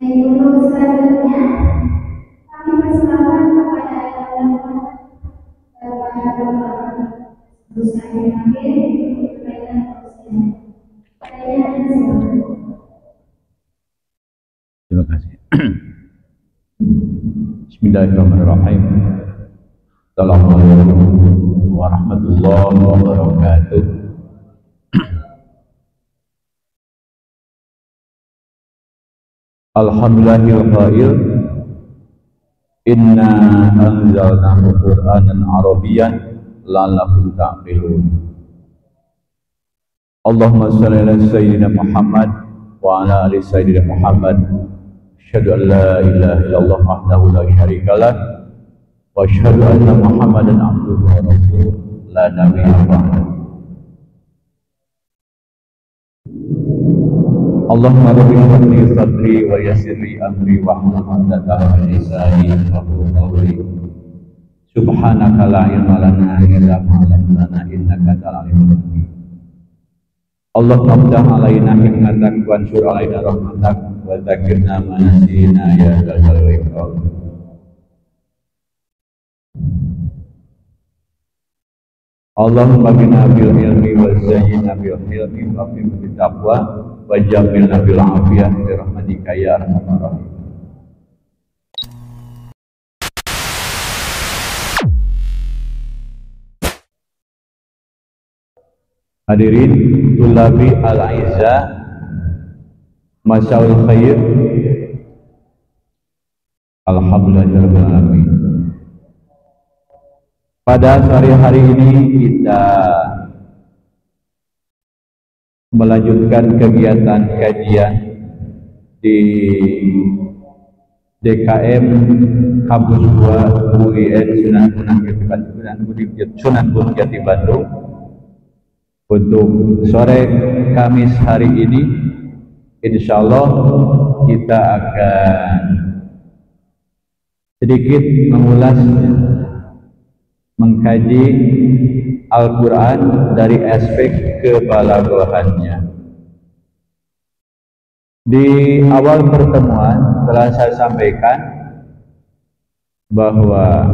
Baik, untuk selanjutnya kami persilakan kepada Bapak Ruslan Hamid berkaitan dengan terima kasih. Bismillahirrahmanirrahim. Assalamualaikum warahmatullahi wabarakatuh. Alhamdulillahirrahmanirrahim. Inna anzalnahu Qur'anan Arabiyyan la'allakum ta'qilun. Allahumma shalli ala sayyidina Muhammad wa ala ali sayyidina Muhammad. Asyhadu an la ilaha illallah wahdahu la syarikalah wa asyhadu anna Muhammadan abduhu wa rasuluh la nabiyya ba'dahu. Allahumma rabbi shrah sadri wa yassir li amri wahlul 'uqdatam min lisani yafqahu qawli. Subhanaka la ilma lana illa ma 'allamtana innaka antal alimul hakim. Allahumma ftah alaina hikmatak wa ansur alaina rahmatak wa dzakirna ma nasina ya dzal jalali wal ikram. Allahumma bina bil ilmi wa zayyinna bil hilmi wa qim bit taqwa wa jamilna bil afiyah bi rahmatika ya arhamar rahim. Hadirin tulabi al-aizza, masyaallah khair. Alhamdulillahirabbil alamin. Pada sore hari ini kita melanjutkan kegiatan kajian di DKM Kampus 2 UIN Sunan Gunung Jati Bandung. Untuk sore Kamis hari ini, insya Allah kita akan sedikit mengulas, mengkaji Al-Quran dari aspek kebalaghahannya. Di awal pertemuan telah saya sampaikan bahwa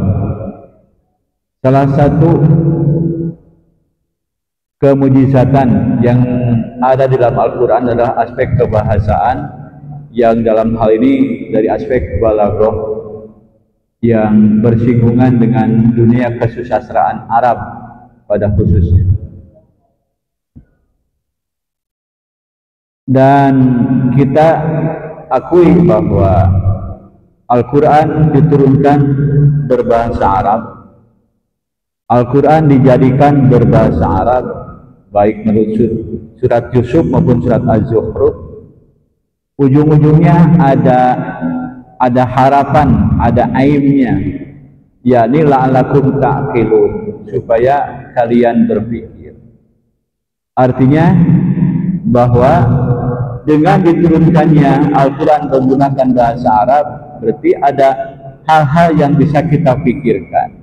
salah satu kemujizatan yang ada di dalam Al-Quran adalah aspek kebahasaan, yang dalam hal ini dari aspek balaghah yang bersinggungan dengan dunia kesusastraan Arab pada khususnya. Dan kita akui bahwa Al-Quran diturunkan berbahasa Arab, Al-Quran dijadikan berbahasa Arab, baik menurut surat Yusuf maupun surat Az-Zukhruf. Ujung-ujungnya ada harapan, ada aimnya, yakni la'alakum ta'qilun, supaya kalian berpikir. Artinya bahwa dengan diturunkannya Al-Quran menggunakan bahasa Arab, berarti ada hal-hal yang bisa kita pikirkan.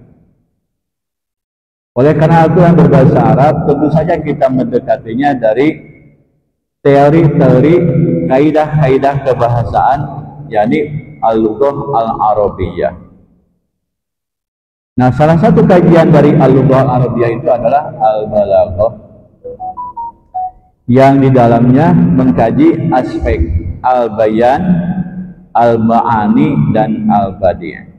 Oleh karena Al-Quran berbahasa Arab, tentu saja kita mendekatinya dari teori-teori, kaidah-kaidah kebahasaan, yakni Al-Lughah Al-Arabiyyah. Nah, salah satu kajian dari Al-Lughah Al-Arabiyyah itu adalah Al-Balaghah, yang di dalamnya mengkaji aspek Al-Bayan, Al-Ma'ani, dan Al-Badi'.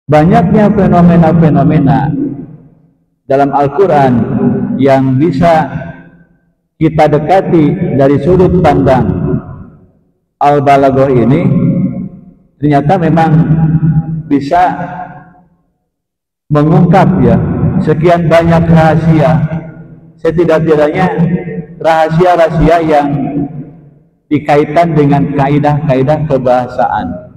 Banyaknya fenomena-fenomena dalam Al-Quran yang bisa kita dekati dari sudut pandang Al-Balaghah ini, ternyata memang bisa mengungkap ya sekian banyak rahasia, setidak-tidaknya rahasia-rahasia yang dikaitkan dengan kaidah-kaidah kebahasaan.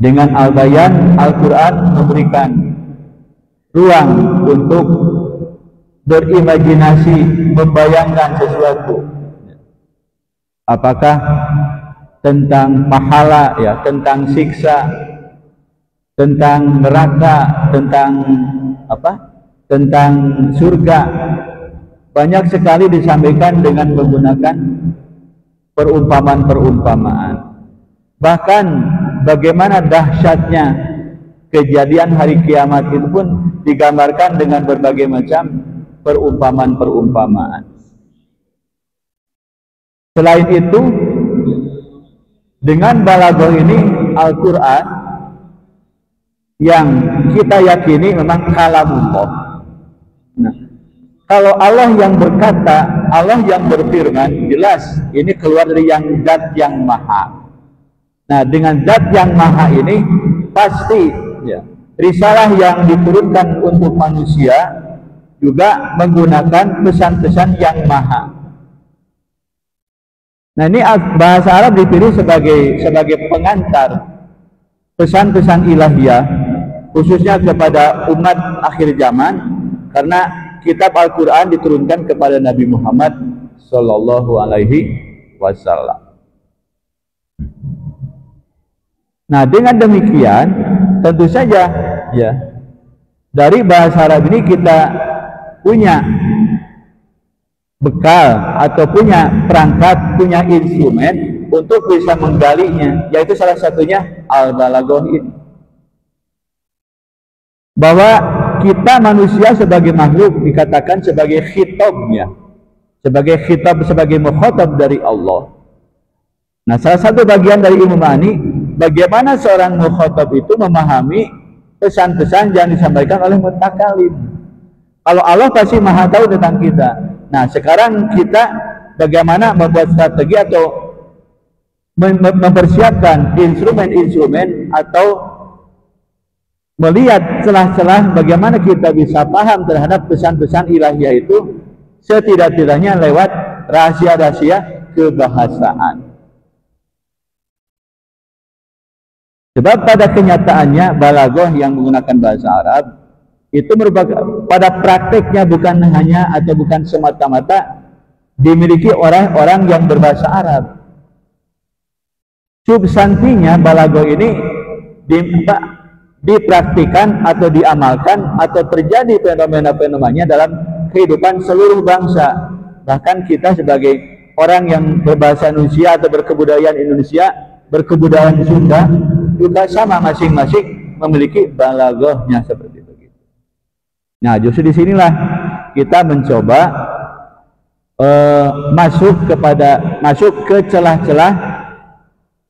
Dengan Al-Bayan, Al-Quran memberikan ruang untuk berimajinasi, membayangkan sesuatu. Apakah tentang pahala, ya, tentang siksa, tentang neraka, tentang apa? Tentang surga, banyak sekali disampaikan dengan menggunakan perumpamaan-perumpamaan. Bahkan bagaimana dahsyatnya kejadian hari kiamat itu pun digambarkan dengan berbagai macam perumpamaan-perumpamaan. Selain itu, dengan balaghah ini Al-Quran yang kita yakini memang kalamullah. Nah, kalau Allah yang berkata, Allah yang berfirman, jelas ini keluar dari yang zat yang maha. Nah, dengan zat yang maha ini pasti ya, risalah yang diturunkan untuk manusia juga menggunakan pesan-pesan yang maha. Nah, ini bahasa Arab dipilih sebagai pengantar pesan-pesan ilahiyah khususnya kepada umat akhir zaman, karena kitab Al-Quran diturunkan kepada Nabi Muhammad Sallallahu Alaihi Wasallam. Nah, dengan demikian tentu saja ya, dari bahasa Arab ini kita punya bekal atau punya perangkat, punya instrumen untuk bisa menggalinya, yaitu salah satunya al-balaghah ini. Bahwa kita manusia sebagai makhluk dikatakan sebagai khitabnya, sebagai khitab, sebagai mukhatab dari Allah. Nah, salah satu bagian dari ilmu ma'ani, bagaimana seorang mukhatab itu memahami pesan-pesan yang disampaikan oleh mutakalim. Kalau Allah pasti maha tahu tentang kita. Nah, sekarang kita bagaimana membuat strategi atau mempersiapkan instrumen-instrumen atau melihat celah-celah bagaimana kita bisa paham terhadap pesan-pesan ilahiyah itu setidak-tidaknya lewat rahasia-rahasia kebahasaan. Sebab pada kenyataannya balaghah yang menggunakan bahasa Arab itu merupakan pada prakteknya bukan hanya atau bukan semata-mata dimiliki orang-orang yang berbahasa Arab. Substansinya balaghah ini dipraktikan atau diamalkan atau terjadi fenomena-fenomenanya dalam kehidupan seluruh bangsa. Bahkan kita sebagai orang yang berbahasa Indonesia atau berkebudayaan Indonesia, berkebudayaan Sunda juga sama, masing-masing memiliki balaghahnya seperti itu. Nah, justru disinilah kita mencoba masuk ke celah-celah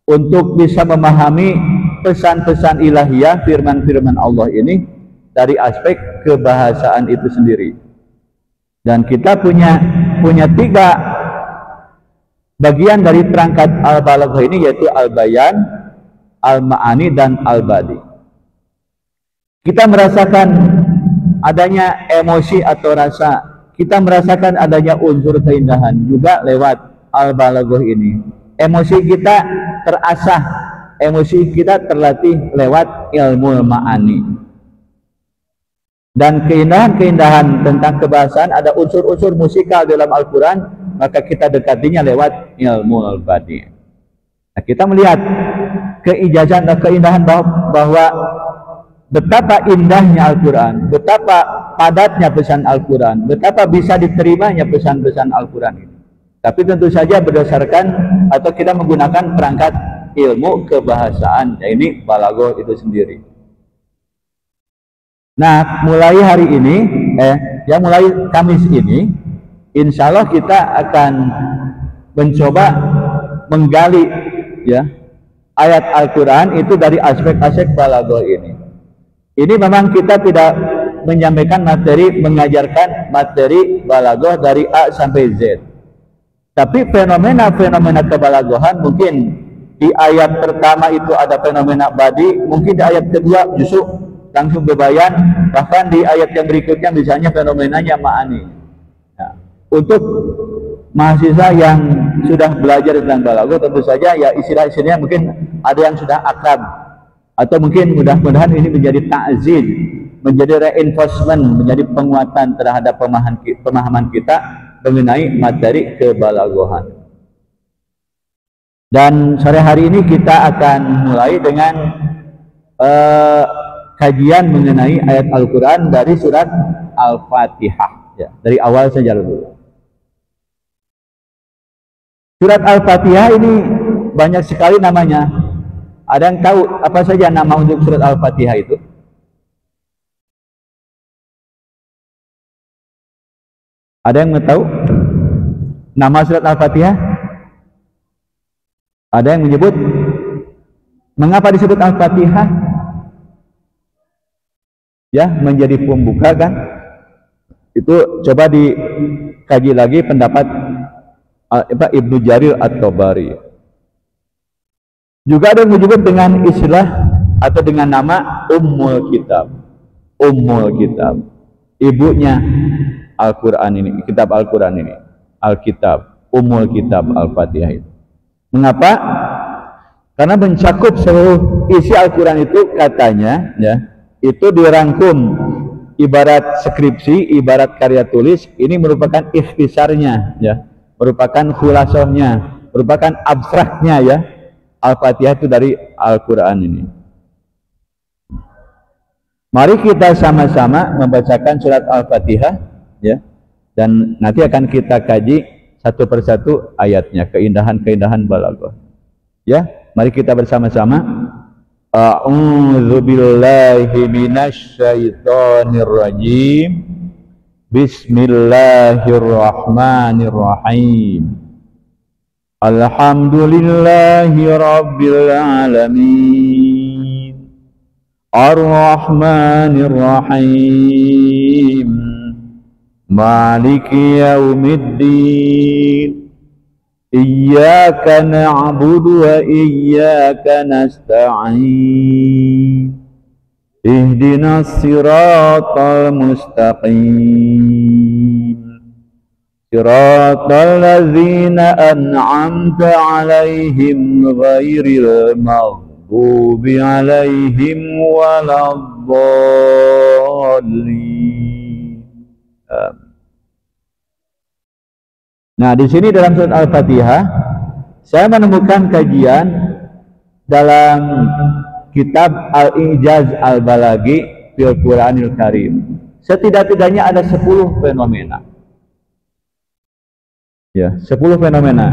untuk bisa memahami pesan-pesan ilahiyah, firman-firman Allah ini dari aspek kebahasaan itu sendiri. Dan kita punya 3 bagian dari perangkat al-balaghah ini, yaitu al-bayan, al-ma'ani, dan al-badi. Kita merasakan adanya emosi atau rasa, kita merasakan adanya unsur keindahan juga lewat al-balaghah ini. Emosi kita terasah, emosi kita terlatih lewat ilmu ma'ani. Dan keindahan-keindahan tentang kebahasaan, ada unsur-unsur musikal dalam Al-Quran, maka kita dekatinya lewat ilmu al-badi. Nah, kita melihat keijazan dan keindahan bahwa betapa indahnya Al-Quran, betapa padatnya pesan Al-Quran, betapa bisa diterimanya pesan-pesan Al-Quran ini. Tapi tentu saja berdasarkan atau kita menggunakan perangkat ilmu kebahasaan, ya ini balaghah itu sendiri. Nah, mulai hari ini, mulai Kamis ini, insya Allah kita akan mencoba menggali ya ayat Al-Quran itu dari aspek-aspek balaghah ini. Ini memang kita tidak menyampaikan materi, mengajarkan materi balaghah dari A sampai Z. Tapi fenomena-fenomena kebalaghahan mungkin di ayat pertama itu ada fenomena badi, mungkin di ayat kedua justru langsung bebayan, bahkan di ayat yang berikutnya misalnya fenomenanya ma'ani. Nah, untuk mahasiswa yang sudah belajar tentang balaghah tentu saja ya istilah-istilahnya mungkin ada yang sudah akrab, atau mungkin mudah-mudahan ini menjadi ta'zid, menjadi reinforcement, menjadi penguatan terhadap pemahaman kita mengenai materi kebalaghahan. Dan sore hari ini kita akan mulai dengan kajian mengenai ayat Al-Quran dari surat Al-Fatihah ya, dari awal saja dulu. Surat Al-Fatihah ini banyak sekali namanya. Ada yang tahu apa saja nama untuk surat Al-Fatihah itu? Ada yang tahu nama surat Al-Fatihah? Ada yang menyebut mengapa disebut Al-Fatihah? Ya, menjadi pembuka kan? Itu coba dikaji lagi pendapat Ibnu Jarir At-Tabari. Juga ada yang menyebut dengan istilah atau dengan nama Ummul Kitab. Ummul Kitab, ibunya Al-Quran ini, kitab Al-Quran ini, Alkitab, Ummul Kitab Al-Fatihah itu. Mengapa? Karena mencakup seluruh isi Al-Quran itu katanya, ya, itu dirangkum ibarat skripsi, ibarat karya tulis. Ini merupakan ikhtisarnya, ya, merupakan khulasohnya, merupakan abstraknya, ya. Al-Fatihah itu dari Al-Quran ini. Mari kita sama-sama membacakan surat Al-Fatihah, ya, dan nanti akan kita kaji satu persatu ayatnya, keindahan-keindahan balaghah. Ya, mari kita bersama-sama. A'udzu billahi minasy syaithanir rajim. Bismillahirrahmanirrahim. Alhamdulillahi rabbil alamin. Ar-Rahmanir Rahim. Maliki yaumiddin. Iyyaka na'budu wa iyyaka nasta'in. Ihdinas siratal mustaqim. Siratal ladzina an'amta 'alaihim ghairil maghdubi 'alaihim waladdallin. Nah, di sini dalam surat Al-Fatihah saya menemukan kajian dalam kitab Al-Ijaz Al-Balaghi fil Qur'anil Karim. Setidak-tidaknya ada 10 fenomena. Ya, 10 fenomena.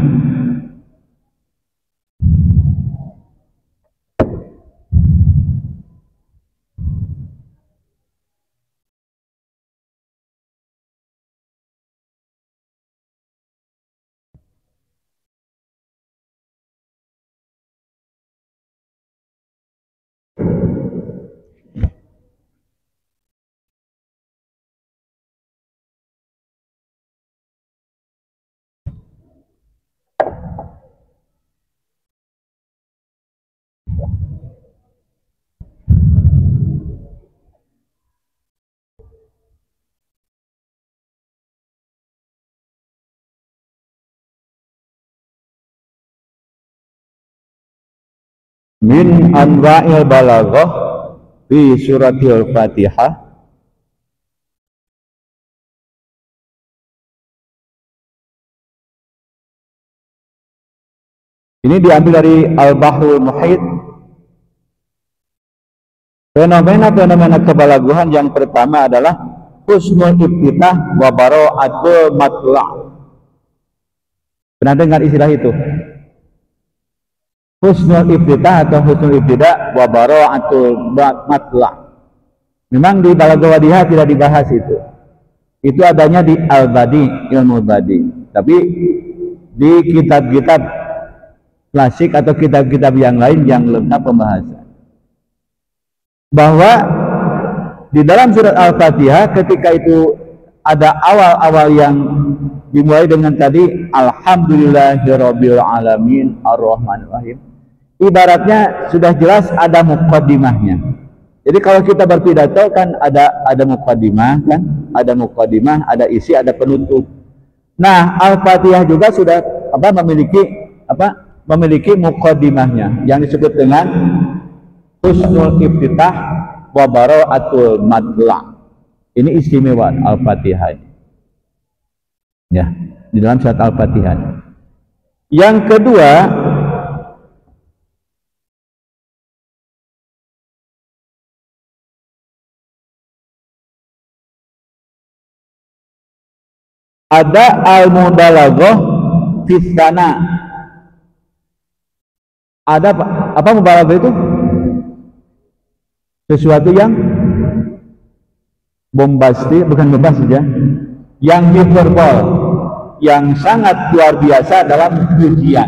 Min anwa'il balaghah fi suratil Fatihah. Ini diambil dari Al-Bahrul Muhit. Fenomena-fenomena kebalaguhan yang pertama adalah husnul ibtidah wa bara'atul matla'. Pernah dengar istilah itu? Husnul ibtidah atau husnul ibtidah wa bara'atul matla'. Memang di Balaghah Wadihah tidak dibahas itu. Itu adanya di Al-Badi, ilmu badi. Tapi di kitab-kitab klasik atau kitab-kitab yang lain yang lengkap pembahasan. Bahwa di dalam surat Al-Fatihah ketika itu ada awal-awal yang dimulai dengan tadi Alhamdulillahirabbil alamin ar-Rahmanir Rahim. Ibaratnya sudah jelas ada muqaddimahnya. Jadi kalau kita berpidato kan ada muqaddimah kan, ada muqaddimah, ada isi, ada penutup. Nah, Al-Fatihah juga sudah memiliki muqaddimahnya yang disebut dengan husnul ibtitah wa bara'atul madla'. Ini istimewa Al-Fatihah. Ya, di dalam surat Al-Fatihah. Yang kedua, ada al-mubalaghah fitana. Ada apa mubalaghah itu? Sesuatu yang bombastis, bukan bombastis ya, yang hiperbol, yang sangat luar biasa dalam pujian.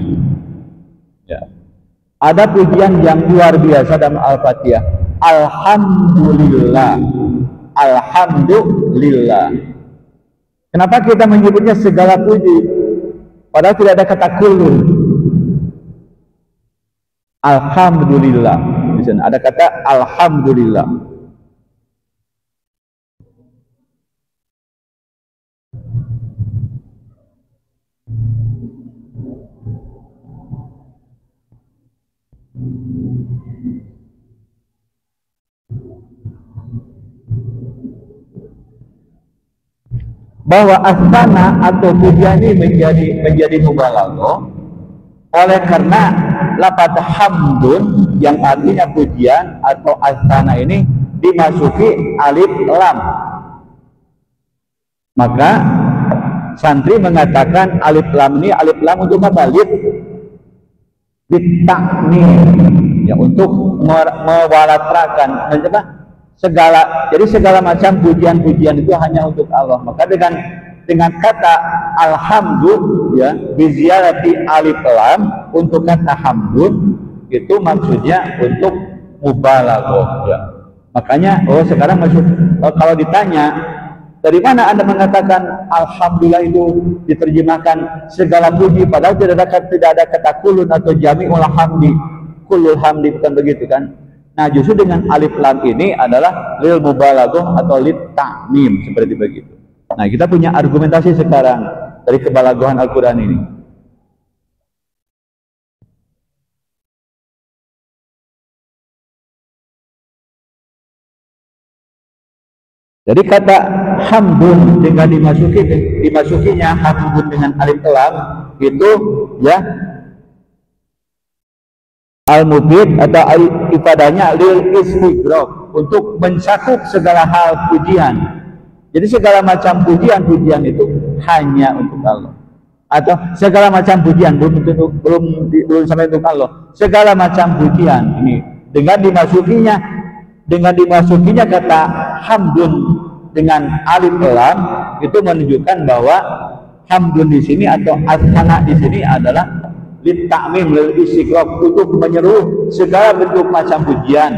Ya. Ada pujian yang luar biasa dalam Al-Fatihah. Alhamdulillah, alhamdulillah. Kenapa kita menyebutnya segala puji? Padahal tidak ada kata kulun. Alhamdulillah. Di sana ada kata alhamdulillah. Bahwa asana atau pujian ini menjadi mubalaghah oleh karena lafaz hamdun yang artinya pujian atau asana ini dimasuki alif lam. Maka santri mengatakan alif lam ini alif lam untuk apa? Litakmil, ya, untuk mewalatrakan segala. Jadi segala macam pujian-pujian itu hanya untuk Allah. Maka dengan kata alhamdulillah, ya, biziyarati alif lam untuk kata hamdun itu maksudnya untuk mubalaghah, ya. Makanya sekarang kalau ditanya dari mana Anda mengatakan alhamdulillah itu diterjemahkan segala puji, padahal tidak ada kata kulun atau jami'ul hamdi, kulul hamdi, bukan begitu kan? Nah, justru dengan alif lam ini adalah lil mubalaghah atau lit ta'mim, seperti begitu. Nah, kita punya argumentasi sekarang dari kebalaghahan Al-Qur'an ini. Jadi kata hamdun dengan dimasukinya hamdun dengan alif lam itu, ya, al-mufid atau ifadahnya lil istighraq, untuk mencakup segala hal pujian. Jadi segala macam pujian itu hanya untuk Allah, atau segala macam pujian belum sampai untuk Allah. Segala macam pujian ini dengan dimasukinya kata hamdun dengan alif lam itu menunjukkan bahwa hamdun di sini atau asana di sini adalah lit ta'mim lil istighraq, untuk menyeru segala bentuk macam pujian,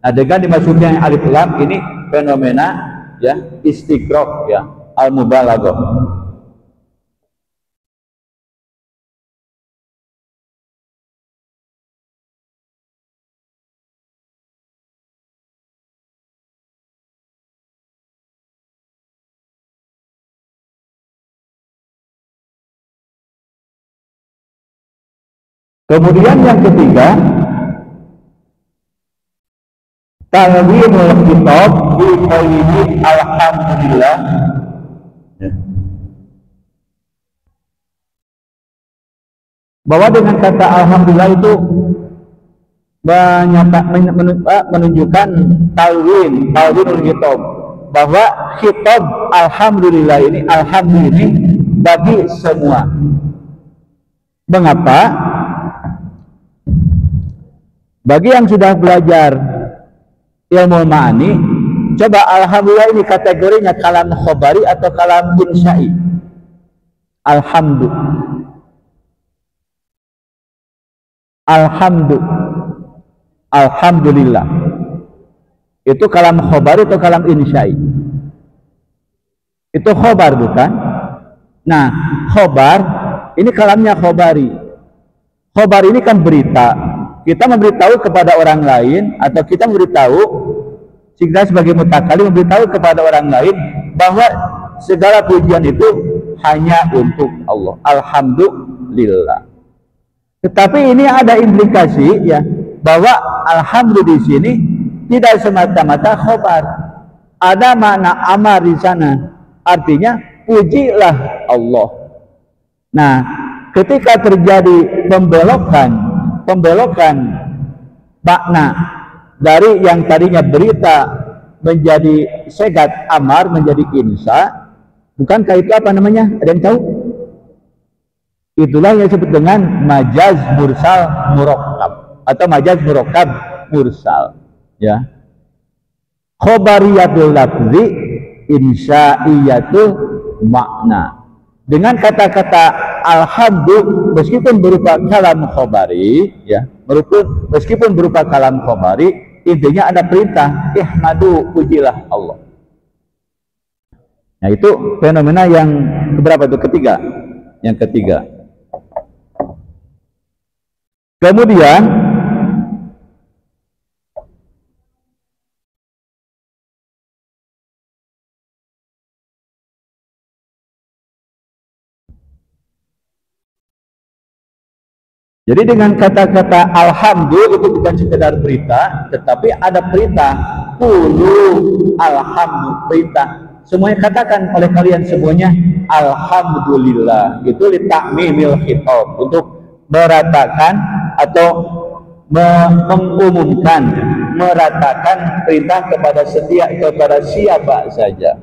Nah, dengan dimasuknya alif lam ini fenomena, ya, istighraq, ya, al mubalaghah. Kemudian yang ketiga, tanwinul khitab bi qawlihi alhamdulillah. Bahwa dengan kata alhamdulillah itu menunjukkan talwinul khitab, bahwa khitab alhamdulillah ini, alhamdulillah bagi semua. Mengapa? Bagi yang sudah belajar ilmu ma'ani, coba alhamdulillah ini kategorinya kalam khobari atau kalam insya'i? Alhamdulillah itu kalam khobari atau kalam insya'i? Itu khobar, bukan? Nah, khobar ini kalamnya khobari. Khobar ini kan berita. Kita memberitahu kepada orang lain, atau kita memberitahu, kita sebagai mutakalim memberitahu kepada orang lain bahwa segala pujian itu hanya untuk Allah. Alhamdulillah. Tetapi ini ada implikasi, ya, bahwa alhamdulillah di sini tidak semata-mata khobar. Ada makna amar di sana. Artinya pujilah Allah. Nah, ketika terjadi pembelokan makna dari yang tadinya berita menjadi segat amar menjadi insya, bukankah itu apa namanya? Ada yang tahu? Itulah yang disebut dengan majaz mursal murakkab atau majaz murakkab mursal, ya. Khobariyatul lafzi, insya'iyatul makna. Dengan kata-kata alhamdu meskipun berupa kalam khobari, ya, meskipun berupa kalam khobari, intinya ada perintah ihmadu, pujilah Allah. Nah, itu fenomena yang keberapa itu? Ketiga. Yang ketiga. Kemudian jadi dengan kata-kata alhamdulillah itu bukan sekedar berita, tetapi ada perintah qulu alhamdulillah, perintah semuanya katakan oleh kalian semuanya alhamdulillah. Itu litakmimil khitab, untuk meratakan atau mengumumkan, meratakan perintah kepada kepada siapa saja.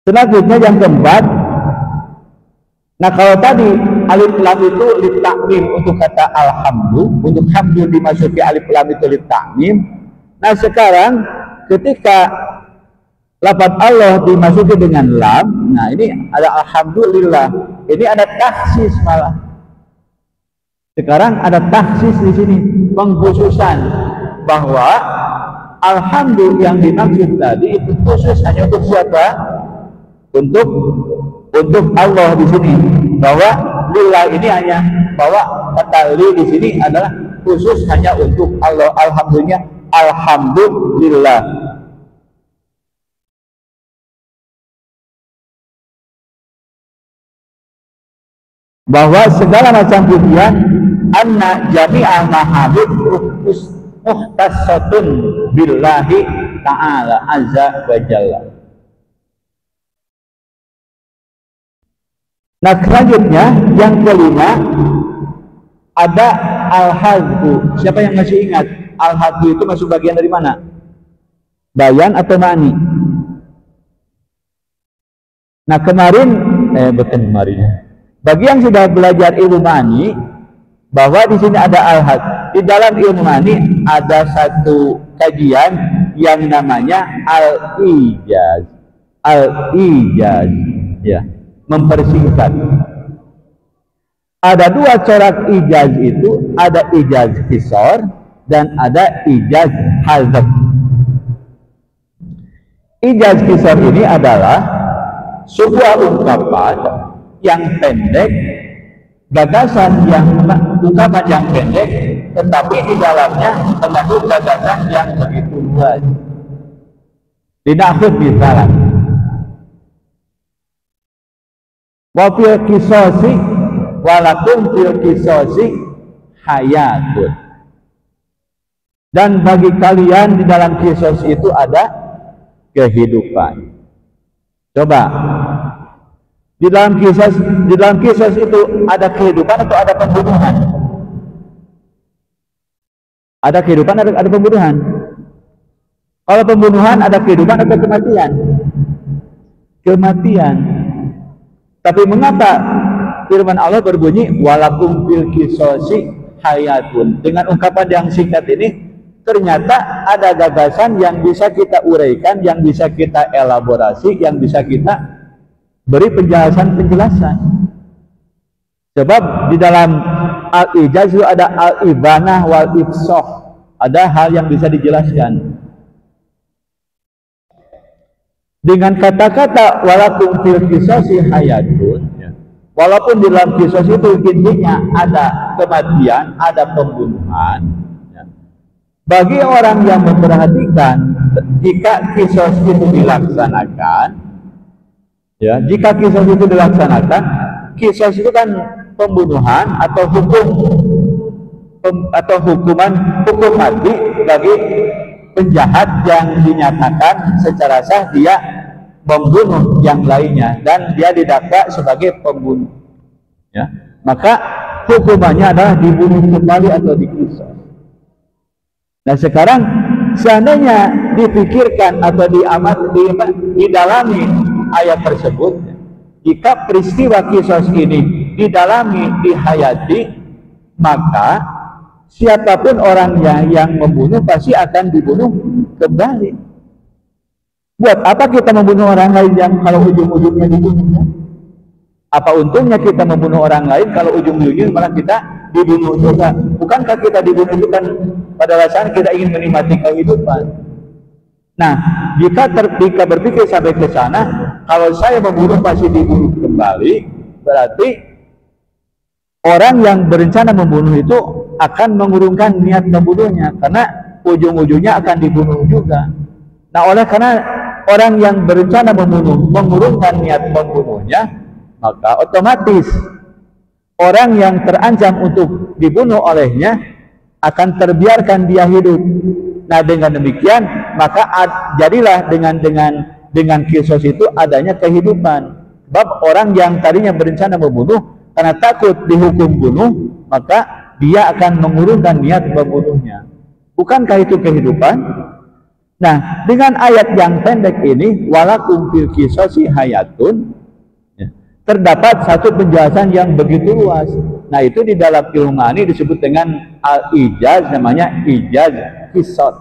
Selanjutnya yang keempat, nah kalau tadi alif lam itu litakmim untuk kata alhamdulillah, untuk hamdu dimasuki alif lam itu litakmim. Nah sekarang ketika lafaz Allah dimasuki dengan lam, nah ini ada alhamdulillah, ini ada taksis malah. Sekarang ada taksis di sini, pengkhususan bahwa alhamdulillah yang dimaksud tadi itu khusus hanya untuk siapa? Untuk Allah di sini. Bahwa lillah ini hanya, bahwa kata li di sini adalah khusus hanya untuk Allah. Alhamdulillah, alhamdulillah. Bahwa segala macam pujian anna jami'al mahabib muhtasatun billahi ta'ala azza wa jalla. Nah selanjutnya yang kelima ada al-hadhu. Siapa yang masih ingat al-hadhu itu masuk bagian dari mana? Bayan atau ma'ni? Nah kemarin bukan kemarin, bagi yang sudah belajar ilmu ma'ni, bahwa di sini ada al-had. Di dalam ilmu ma'ni ada satu kajian yang namanya al-ijaz. Al-ijaz, ya, mempersingkat. Ada dua corak ijaz itu, ada ijaz qisar dan ada ijaz hazf. Ijaz qisar ini adalah sebuah ungkapan yang pendek, gagasan yang ungkapan yang pendek, tetapi di dalamnya terkandung gagasan yang begitu luas. Dinakhud misalnya, wa fil qisasi walakum fil qisasi hayatun. Dan bagi kalian di dalam kisos itu ada kehidupan. Coba, di dalam kisos itu ada kehidupan atau ada pembunuhan? Ada kehidupan, ada pembunuhan. Kalau pembunuhan ada kehidupan atau kematian? Kematian. Tapi mengapa firman Allah berbunyi walakum fil qisasi hayatun? Dengan ungkapan yang singkat ini ternyata ada gagasan yang bisa kita uraikan, yang bisa kita elaborasi, yang bisa kita beri penjelasan-penjelasan. Sebab di dalam al-ijaz itu ada al-ibanah wal ifsah, ada hal yang bisa dijelaskan. Dengan kata-kata walakum fil qisasi hayatun, walaupun di dalam kisos itu intinya ada kematian, ada pembunuhan, ya. Bagi orang yang memperhatikan, jika kisos itu dilaksanakan, ya, jika kisos itu dilaksanakan, kisos itu kan pembunuhan atau hukum mati bagi penjahat yang dinyatakan secara sah dia membunuh yang lainnya dan dia didakwa sebagai pembunuh, ya, maka hukumannya adalah dibunuh kembali atau dikisos. Nah sekarang seandainya dipikirkan atau didalami ayat tersebut, jika peristiwa kisos ini didalami, dihayati, maka siapapun orangnya yang membunuh pasti akan dibunuh kembali. Buat apa kita membunuh orang lain yang kalau ujung-ujungnya dibunuh? Apa untungnya kita membunuh orang lain kalau ujung-ujungnya malah kita dibunuh juga? Bukankah kita dibunuh itu kan pada dasarnya kita ingin menikmati kehidupan? Nah, jika berpikir sampai ke sana, kalau saya membunuh pasti dibunuh kembali, berarti orang yang berencana membunuh itu akan mengurungkan niat membunuhnya, karena ujung-ujungnya akan dibunuh juga. Nah, oleh karena orang yang berencana membunuh mengurungkan niat membunuhnya, maka otomatis orang yang terancam untuk dibunuh olehnya akan terbiarkan dia hidup. Nah, dengan demikian maka jadilah dengan kisos itu adanya kehidupan. Sebab orang yang tadinya berencana membunuh karena takut dihukum bunuh, maka dia akan mengurungkan niat membunuhnya. Bukankah itu kehidupan? Nah, dengan ayat yang pendek ini, walakum fil qisosi hayatun, terdapat satu penjelasan yang begitu luas. Nah, itu di dalam ilmu ma'ani disebut dengan al-ijaz, namanya ijaz qisas.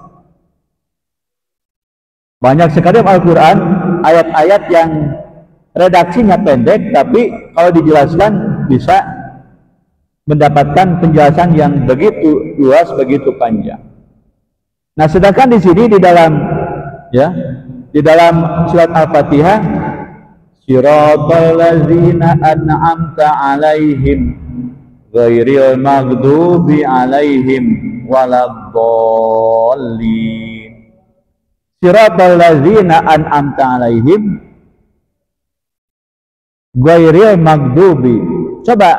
Banyak sekali Al-Quran ayat-ayat yang redaksinya pendek, tapi kalau dijelaskan bisa mendapatkan penjelasan yang begitu luas, begitu panjang. Nah, sedangkan di sini di dalam surat Al-Fatihah, Siratal ladzina an'amta 'alaihim ghairil maghdubi 'alaihim waladdallin. Siratal ladzina an'amta 'alaihim ghairil maghdubi. Coba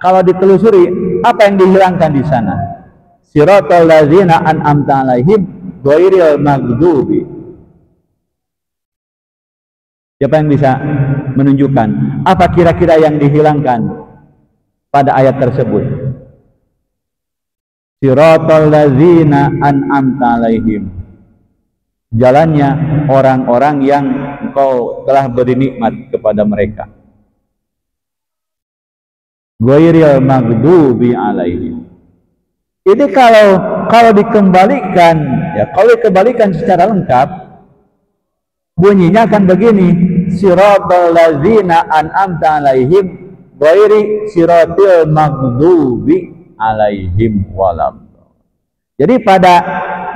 kalau ditelusuri apa yang dihilangkan di sana? Siratal ladzina an'amta 'alaihim ghairil maghdubi. Siapa yang bisa menunjukkan apa kira-kira yang dihilangkan pada ayat tersebut? Siratal ladzina an'amta 'alaihim, jalannya orang-orang yang Engkau telah beri nikmat kepada mereka. Ghairil maghdubi 'alaihim. Ini kalau dikembalikan, kalau dikembalikan secara lengkap, bunyinya akan begini: Siratal ladzina an'amta 'alaihim ghairi siratil maghdubi alaihim waladdallin. Jadi pada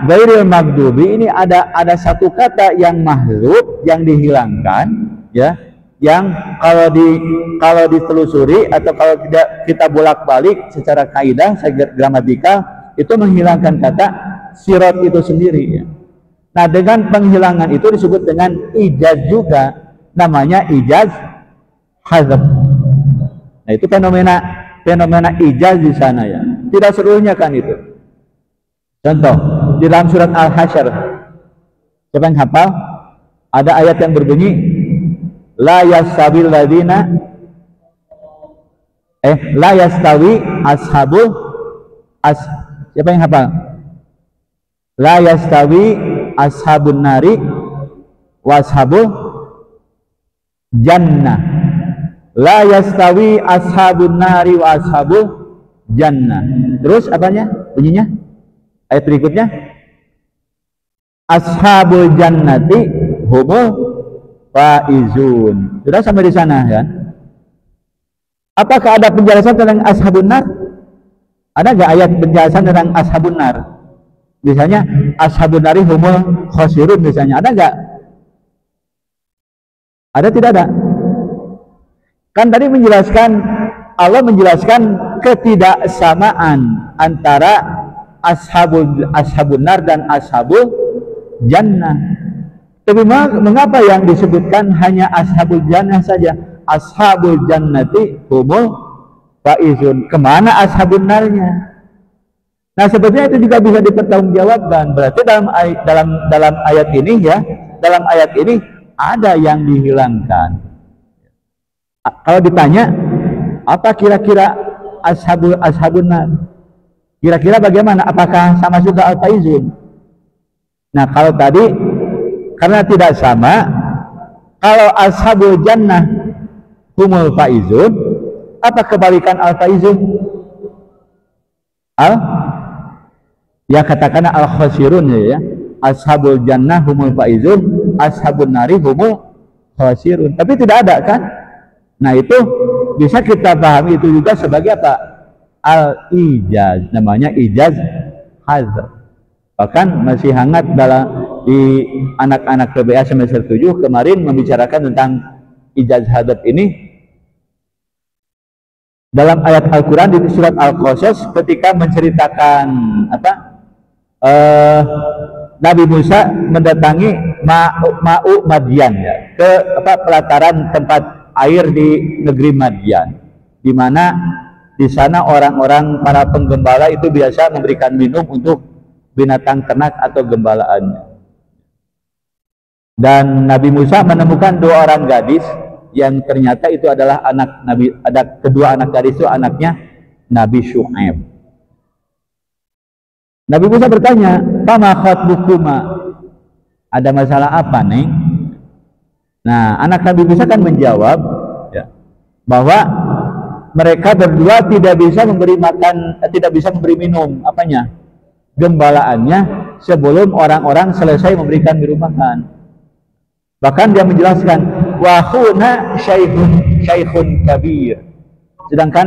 ghairil maghdubi ini ada satu kata yang mahdzuf, yang dihilangkan, ya, yang kalau ditelusuri atau kalau tidak kita bolak-balik secara kaidah, secara gramatikal, itu menghilangkan kata sirat itu sendiri, ya. Nah, dengan penghilangan itu disebut dengan ijaz juga, namanya ijaz hadzf. Nah, itu fenomena ijaz di sana, ya. Tidak seluruhnya kan itu. Contoh di dalam surat Al-Hasyr, siapa yang hafal? Ada ayat yang berbunyi la yastawi ladzina la yastawi ashabul siapa yang hafal? La yastawi ashabun nari wa ashabul jannah. La yastawi ashabun nari wa ashabul jannah. Terus apanya? Bunyinya? Ayat berikutnya, ashabul jannati humul faizun. Sudah sampai di sana, kan? Apakah ada penjelasan tentang ashabun nar? Ada nggak ayat penjelasan tentang ashabun nar? Misalnya ashabun nari humul khosirun, misalnya ada nggak? Ada, tidak ada? Kan tadi Allah menjelaskan ketidaksamaan antara ashabun nar dan ashabul jannah. Tapi mengapa yang disebutkan hanya ashabul jannah saja? Ashabul jannati humul faizun. Kemana ashabun narnya? Nah, sebetulnya itu juga bisa dipertanggungjawabkan. Berarti dalam ayat ini, ya, dalam ayat ini ada yang dihilangkan. Kalau ditanya apa kira-kira ashabun nar, kira-kira bagaimana? Apakah sama juga al-faizun? Nah, kalau tadi karena tidak sama, kalau ashabul jannah humul faizun, apa kebalikan al faizun? Ya katakanlah al khasirun ya. Ashabul jannah humul faizun, ashabun nari humul khasirun. Tapi tidak ada kan? Nah itu bisa kita pahami itu juga sebagai apa? Al-ijaz, namanya ijaz hazr. Bahkan masih hangat dalam di anak-anak PBA semester 7 kemarin membicarakan tentang ijaz hazr ini dalam ayat Al-Quran di surat Al-Qasas ketika menceritakan apa Nabi Musa mendatangi Ma'u Madian ya, ke pelataran tempat air di negeri Madian, di mana di sana orang-orang para penggembala itu biasa memberikan minum untuk binatang ternak atau gembalaannya. Dan Nabi Musa menemukan 2 orang gadis yang ternyata itu adalah anak Nabi, ada kedua anak gadis itu anaknya Nabi Syu'aib. Nabi Musa bertanya, "Fama khatbukuma?" Ada masalah apa, Neng? Nah, anak Nabi Musa kan menjawab ya, bahwa mereka berdua tidak bisa memberi makan, tidak bisa memberi minum apanya? Gembalaannya sebelum orang-orang selesai memberikan minum makan. Bahkan dia menjelaskan, wa huna syaikhun kabir. Sedangkan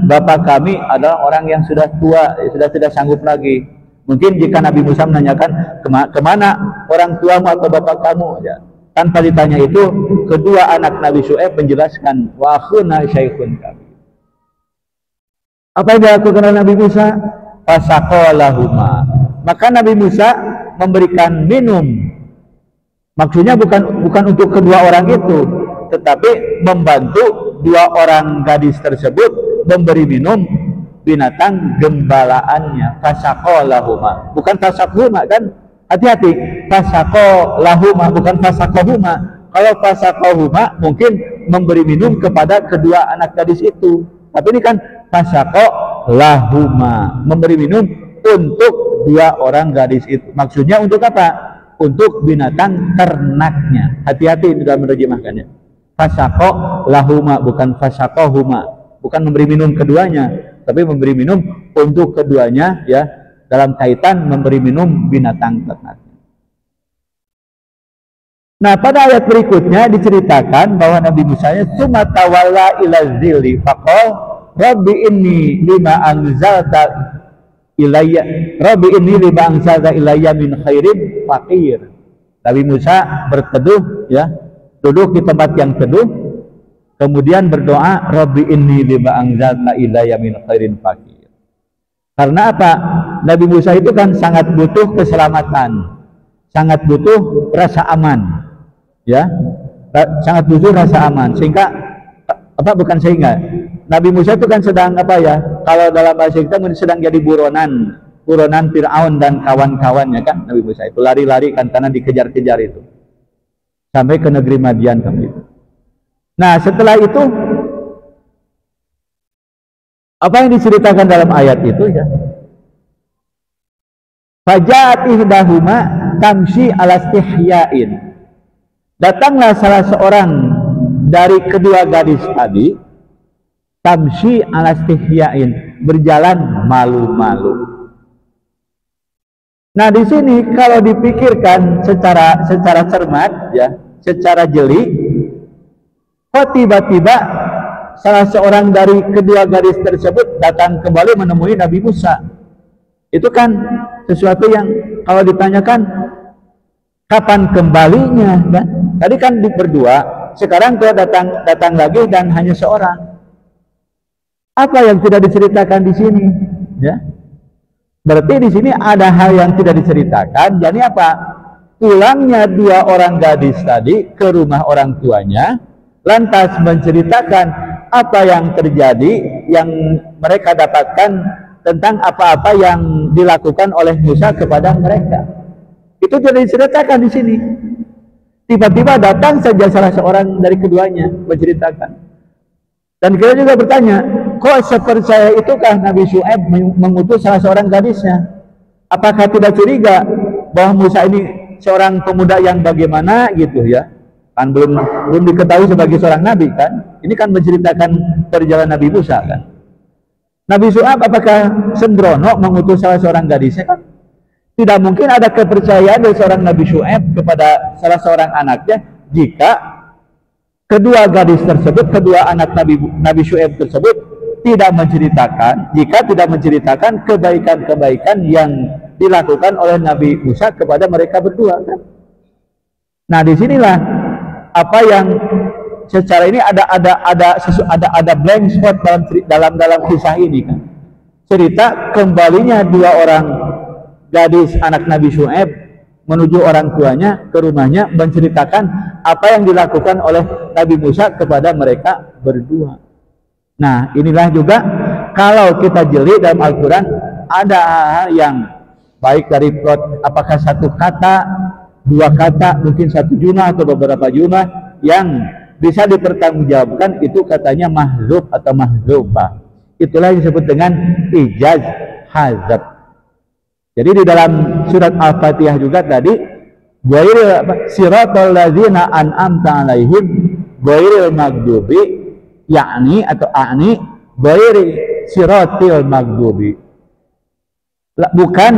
bapak kami adalah orang yang sudah tua, sudah tidak sanggup lagi. Mungkin jika Nabi Musa menanyakan kemana orang tuamu atau bapak kamu, ya, tanpa ditanya itu, kedua anak Nabi Syu'aib menjelaskan, wa huna syaikhun kabir. Apa yang dilakukan oleh Nabi Musa? Fasaqalahuma. Maka Nabi Musa memberikan minum. Maksudnya bukan untuk kedua orang itu, tetapi membantu 2 orang gadis tersebut memberi minum binatang gembalaannya. Fasaqalahuma, bukan fasaqhuma kan? Hati-hati, fasaqalahuma bukan fasaqahuma. Kalau fasaqahuma mungkin memberi minum kepada kedua anak gadis itu. Tapi ini kan fasaqalahuma, memberi minum untuk 2 orang gadis itu. Maksudnya untuk apa? Untuk binatang ternaknya. Hati-hati dalam menerjemahkannya. Fasaqalahuma bukan fasaqahuma, bukan memberi minum keduanya, tapi memberi minum untuk keduanya ya, dalam kaitan memberi minum binatang ternak. Nah, pada ayat berikutnya diceritakan bahwa Nabi Musa tsumma tawalla ila zilli faqala rabbi inni lima anzalta ilayya min khairin faqir. Nabi Musa berteduh ya, duduk di tempat yang teduh, kemudian berdoa, rabbi inni lima anzalta ilayya min khairin faqir. Karena apa? Nabi Musa itu kan sangat butuh keselamatan, sangat butuh rasa aman ya, sangat butuh rasa aman, sehingga Nabi Musa itu kan sedang apa ya, kalau dalam bahasa kita sedang jadi buronan Fir'aun dan kawan-kawannya kan. Nabi Musa itu lari-lari kan karena dikejar-kejar itu sampai ke negeri Madian kan itu. Nah setelah itu apa yang diceritakan dalam ayat itu ya, faja'at ihdahuma tamshi ala istihyain. Datanglah salah seorang dari kedua gadis tadi, tamshi ala istihyain, berjalan malu-malu. Nah di sini kalau dipikirkan secara cermat ya, secara jeli, kok tiba-tiba salah seorang dari kedua gadis tersebut datang kembali menemui Nabi Musa. Itu kan sesuatu yang kalau ditanyakan kapan kembalinya kan? Tadi kan berdua, sekarang dia datang lagi dan hanya seorang. Apa yang tidak diceritakan di sini? Ya, berarti di sini ada hal yang tidak diceritakan. Jadi apa? Pulangnya 2 orang gadis tadi ke rumah orang tuanya, lantas menceritakan apa yang terjadi, yang mereka dapatkan tentang apa-apa yang dilakukan oleh Musa kepada mereka. Itu tidak diceritakan di sini. Tiba-tiba datang saja salah seorang dari keduanya menceritakan. Dan kita juga bertanya, kok sepercaya itukah Nabi Syu'aib mengutus salah seorang gadisnya? Apakah tidak curiga bahwa Musa ini seorang pemuda yang bagaimana gitu ya? Kan belum diketahui sebagai seorang nabi kan. Ini kan menceritakan perjalanan Nabi Musa kan. Nabi Syuaib apakah sembrono mengutus salah seorang gadisnya kan? Tidak mungkin ada kepercayaan dari seorang Nabi Syuaib kepada salah seorang anaknya jika kedua gadis tersebut, kedua anak Nabi Syuaib tersebut tidak menceritakan kebaikan-kebaikan yang dilakukan oleh Nabi Musa kepada mereka berdua kan. Nah, disinilah apa yang secara ini ada blank spot dalam kisah ini kan. Cerita kembalinya dua orang gadis anak Nabi Syuaib menuju orang tuanya ke rumahnya, menceritakan apa yang dilakukan oleh Nabi Musa kepada mereka berdua. Nah, inilah juga kalau kita jeli dalam Al-Quran ada hal yang baik dari plot, apakah satu kata, dua kata, mungkin satu jumlah atau beberapa jumlah yang bisa dipertanggungjawabkan, itu katanya mahzub atau mahzubah. Itulah yang disebut dengan ijaz hazab. Jadi di dalam surat Al-Fatihah juga tadi ghairil siratal ladzina an'amta 'alaihim ghairil maghdubi, yakni atau a'ni ghairi siratil maghdubi, bukan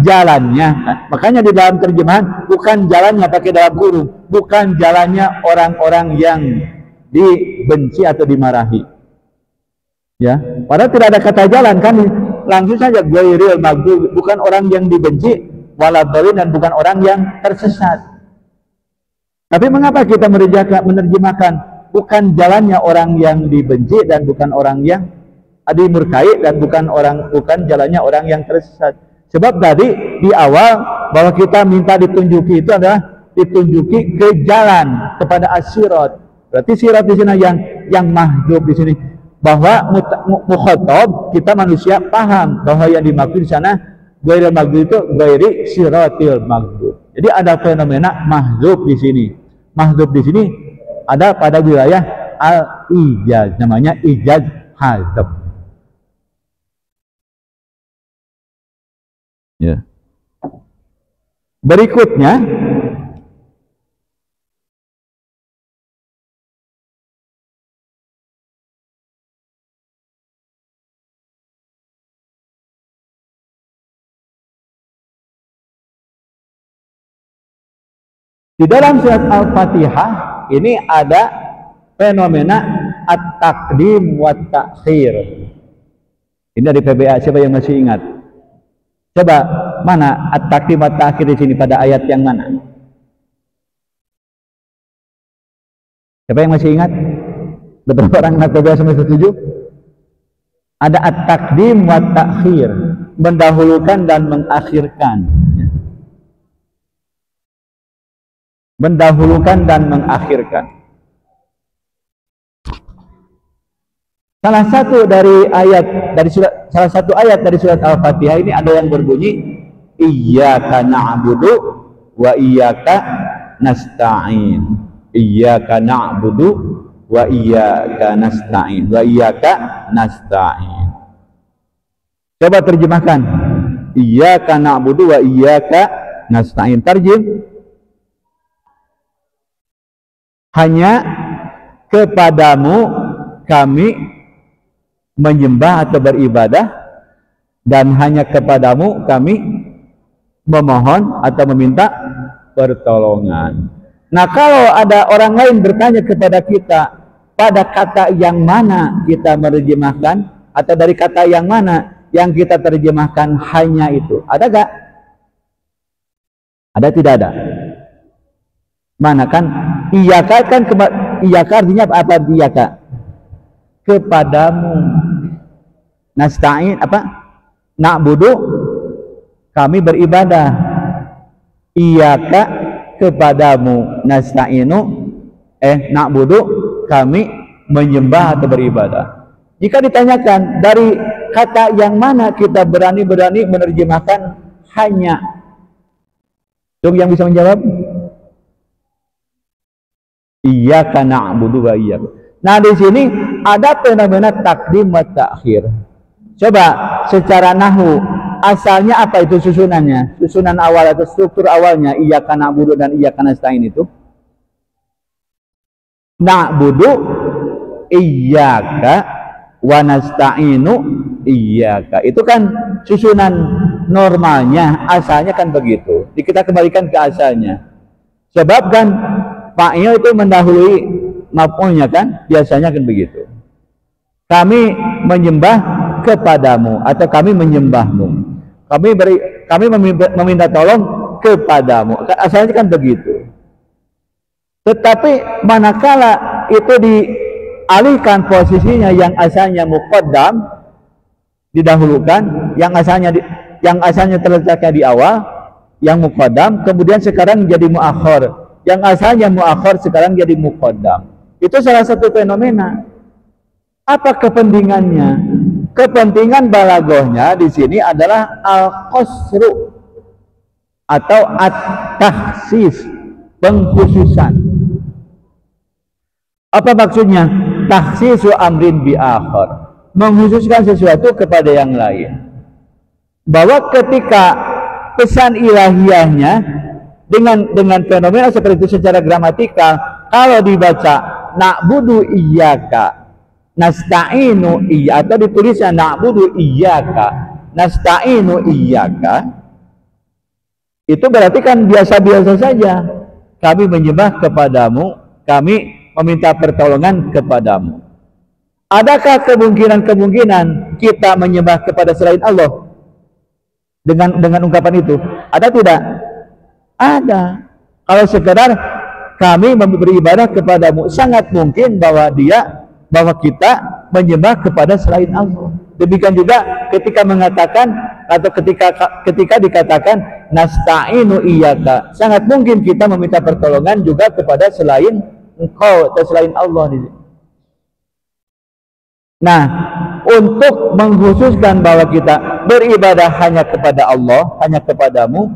jalannya. Makanya di dalam terjemahan bukan jalannya pakai dalam kurung, bukan jalannya orang-orang yang dibenci atau dimarahi. Ya, padahal tidak ada kata jalan kan, langsung saja ghairil maghdubi, bukan orang yang dibenci, waladhdallin, dan bukan orang yang tersesat. Tapi mengapa kita menerjemahkan bukan jalannya orang yang dibenci dan bukan orang yang dimurkai dan bukan jalannya orang yang tersesat? Sebab tadi di awal bahwa kita minta ditunjuki itu adalah ditunjuki ke jalan kepada as-sirat. Berarti sirat di sini yang mahdzub di sini, bahwa mukhatab kita manusia paham bahwa yang dimaksud di sana ghairil maghdub itu ghairi siratil maghdub. Jadi ada fenomena mahdzub di sini. Mahdzub di sini ada pada wilayah al-ijaz, namanya ijaz hazab. Ya. Berikutnya di dalam surat Al-Fatihah ini ada fenomena at-taqdim wa ta'khir. Ini dari PBA, siapa yang masih ingat? Coba mana at-taqdim wa ta'khir di sini pada ayat yang mana? Siapa yang masih ingat? Beberapa orang anak PBA sampai setuju? Ada at-taqdim wa ta'khir, mendahulukan dan mengakhirkan. Mendahulukan dan mengakhirkan. Salah satu ayat dari surat Al-Fatihah ini ada yang berbunyi iyyaka na'budu wa iyyaka nasta'in. Iyyaka na'budu wa iyyaka nasta'in. Wa iyyaka nasta'in. Coba terjemahkan. Iyyaka na'budu wa iyyaka nasta'in. Terjem. Hanya kepadamu kami menyembah atau beribadah, dan hanya kepadamu kami memohon atau meminta pertolongan. Nah, kalau ada orang lain bertanya kepada kita pada kata yang mana kita menerjemahkan, atau dari kata yang mana yang kita terjemahkan hanya itu, ada gak? Ada, tidak ada? Mana kan? Iyaka kan iyaka artinya apa? Iyaka kepadamu. Nasta'in apa? Na'budu, kami beribadah. Iyaka kepadamu. Nasta'inu na'budu, kami menyembah atau beribadah. Jika ditanyakan dari kata yang mana kita berani menerjemahkan hanya, coba yang bisa menjawab? Iyyaka na'budu wa iyyaka. Nah, di sini ada fenomena taqdim wa ta'khir. Coba secara nahwu, asalnya apa itu susunannya? Susunan awal atau struktur awalnya iyyaka na'budu dan iyyaka nasta'in itu? na'budu iyyaka wa nasta'inu iyyaka. Itu kan susunan normalnya, asalnya kan begitu. Kita kembalikan ke asalnya. Sebab kan fa'il itu mendahului maf'ulnya kan, biasanya kan begitu. Kami menyembah kepadamu atau kami menyembahmu. Kami meminta tolong kepadamu. Asalnya kan begitu. Tetapi manakala itu dialihkan posisinya, yang asalnya muqaddam didahulukan, yang asalnya terletaknya di awal, yang muqaddam, kemudian sekarang jadi muakhir. Yang asalnya muakhir sekarang jadi muqaddam. Itu salah satu fenomena. Apa kepentingannya? Kepentingan balaghahnya di sini adalah al-qasru atau at-takhsis, pengkhususan. Apa maksudnya? Takhsisu amrin bi akhar, mengkhususkan sesuatu kepada yang lain. Bahwa ketika pesan ilahiyahnya dengan fenomena seperti itu secara gramatikal, kalau dibaca na'budu iyyaka nasta'inu iyyaka, atau ditulisnya na'budu iyyaka nasta'inu iyyaka, itu berarti kan biasa-biasa saja. Kami menyembah kepadamu, kami meminta pertolongan kepadamu. Adakah kemungkinan kita menyembah kepada selain Allah dengan ungkapan itu? Ada tidak? Ada. Kalau sekedar kami beribadah kepadamu, sangat mungkin bahwa kita menyembah kepada selain Allah. Demikian juga ketika mengatakan atau ketika dikatakan nasta'inu iyyaka, sangat mungkin kita meminta pertolongan juga kepada selain engkau atau selain Allah. Nah, untuk mengkhususkan bahwa kita beribadah hanya kepada Allah, hanya kepadamu,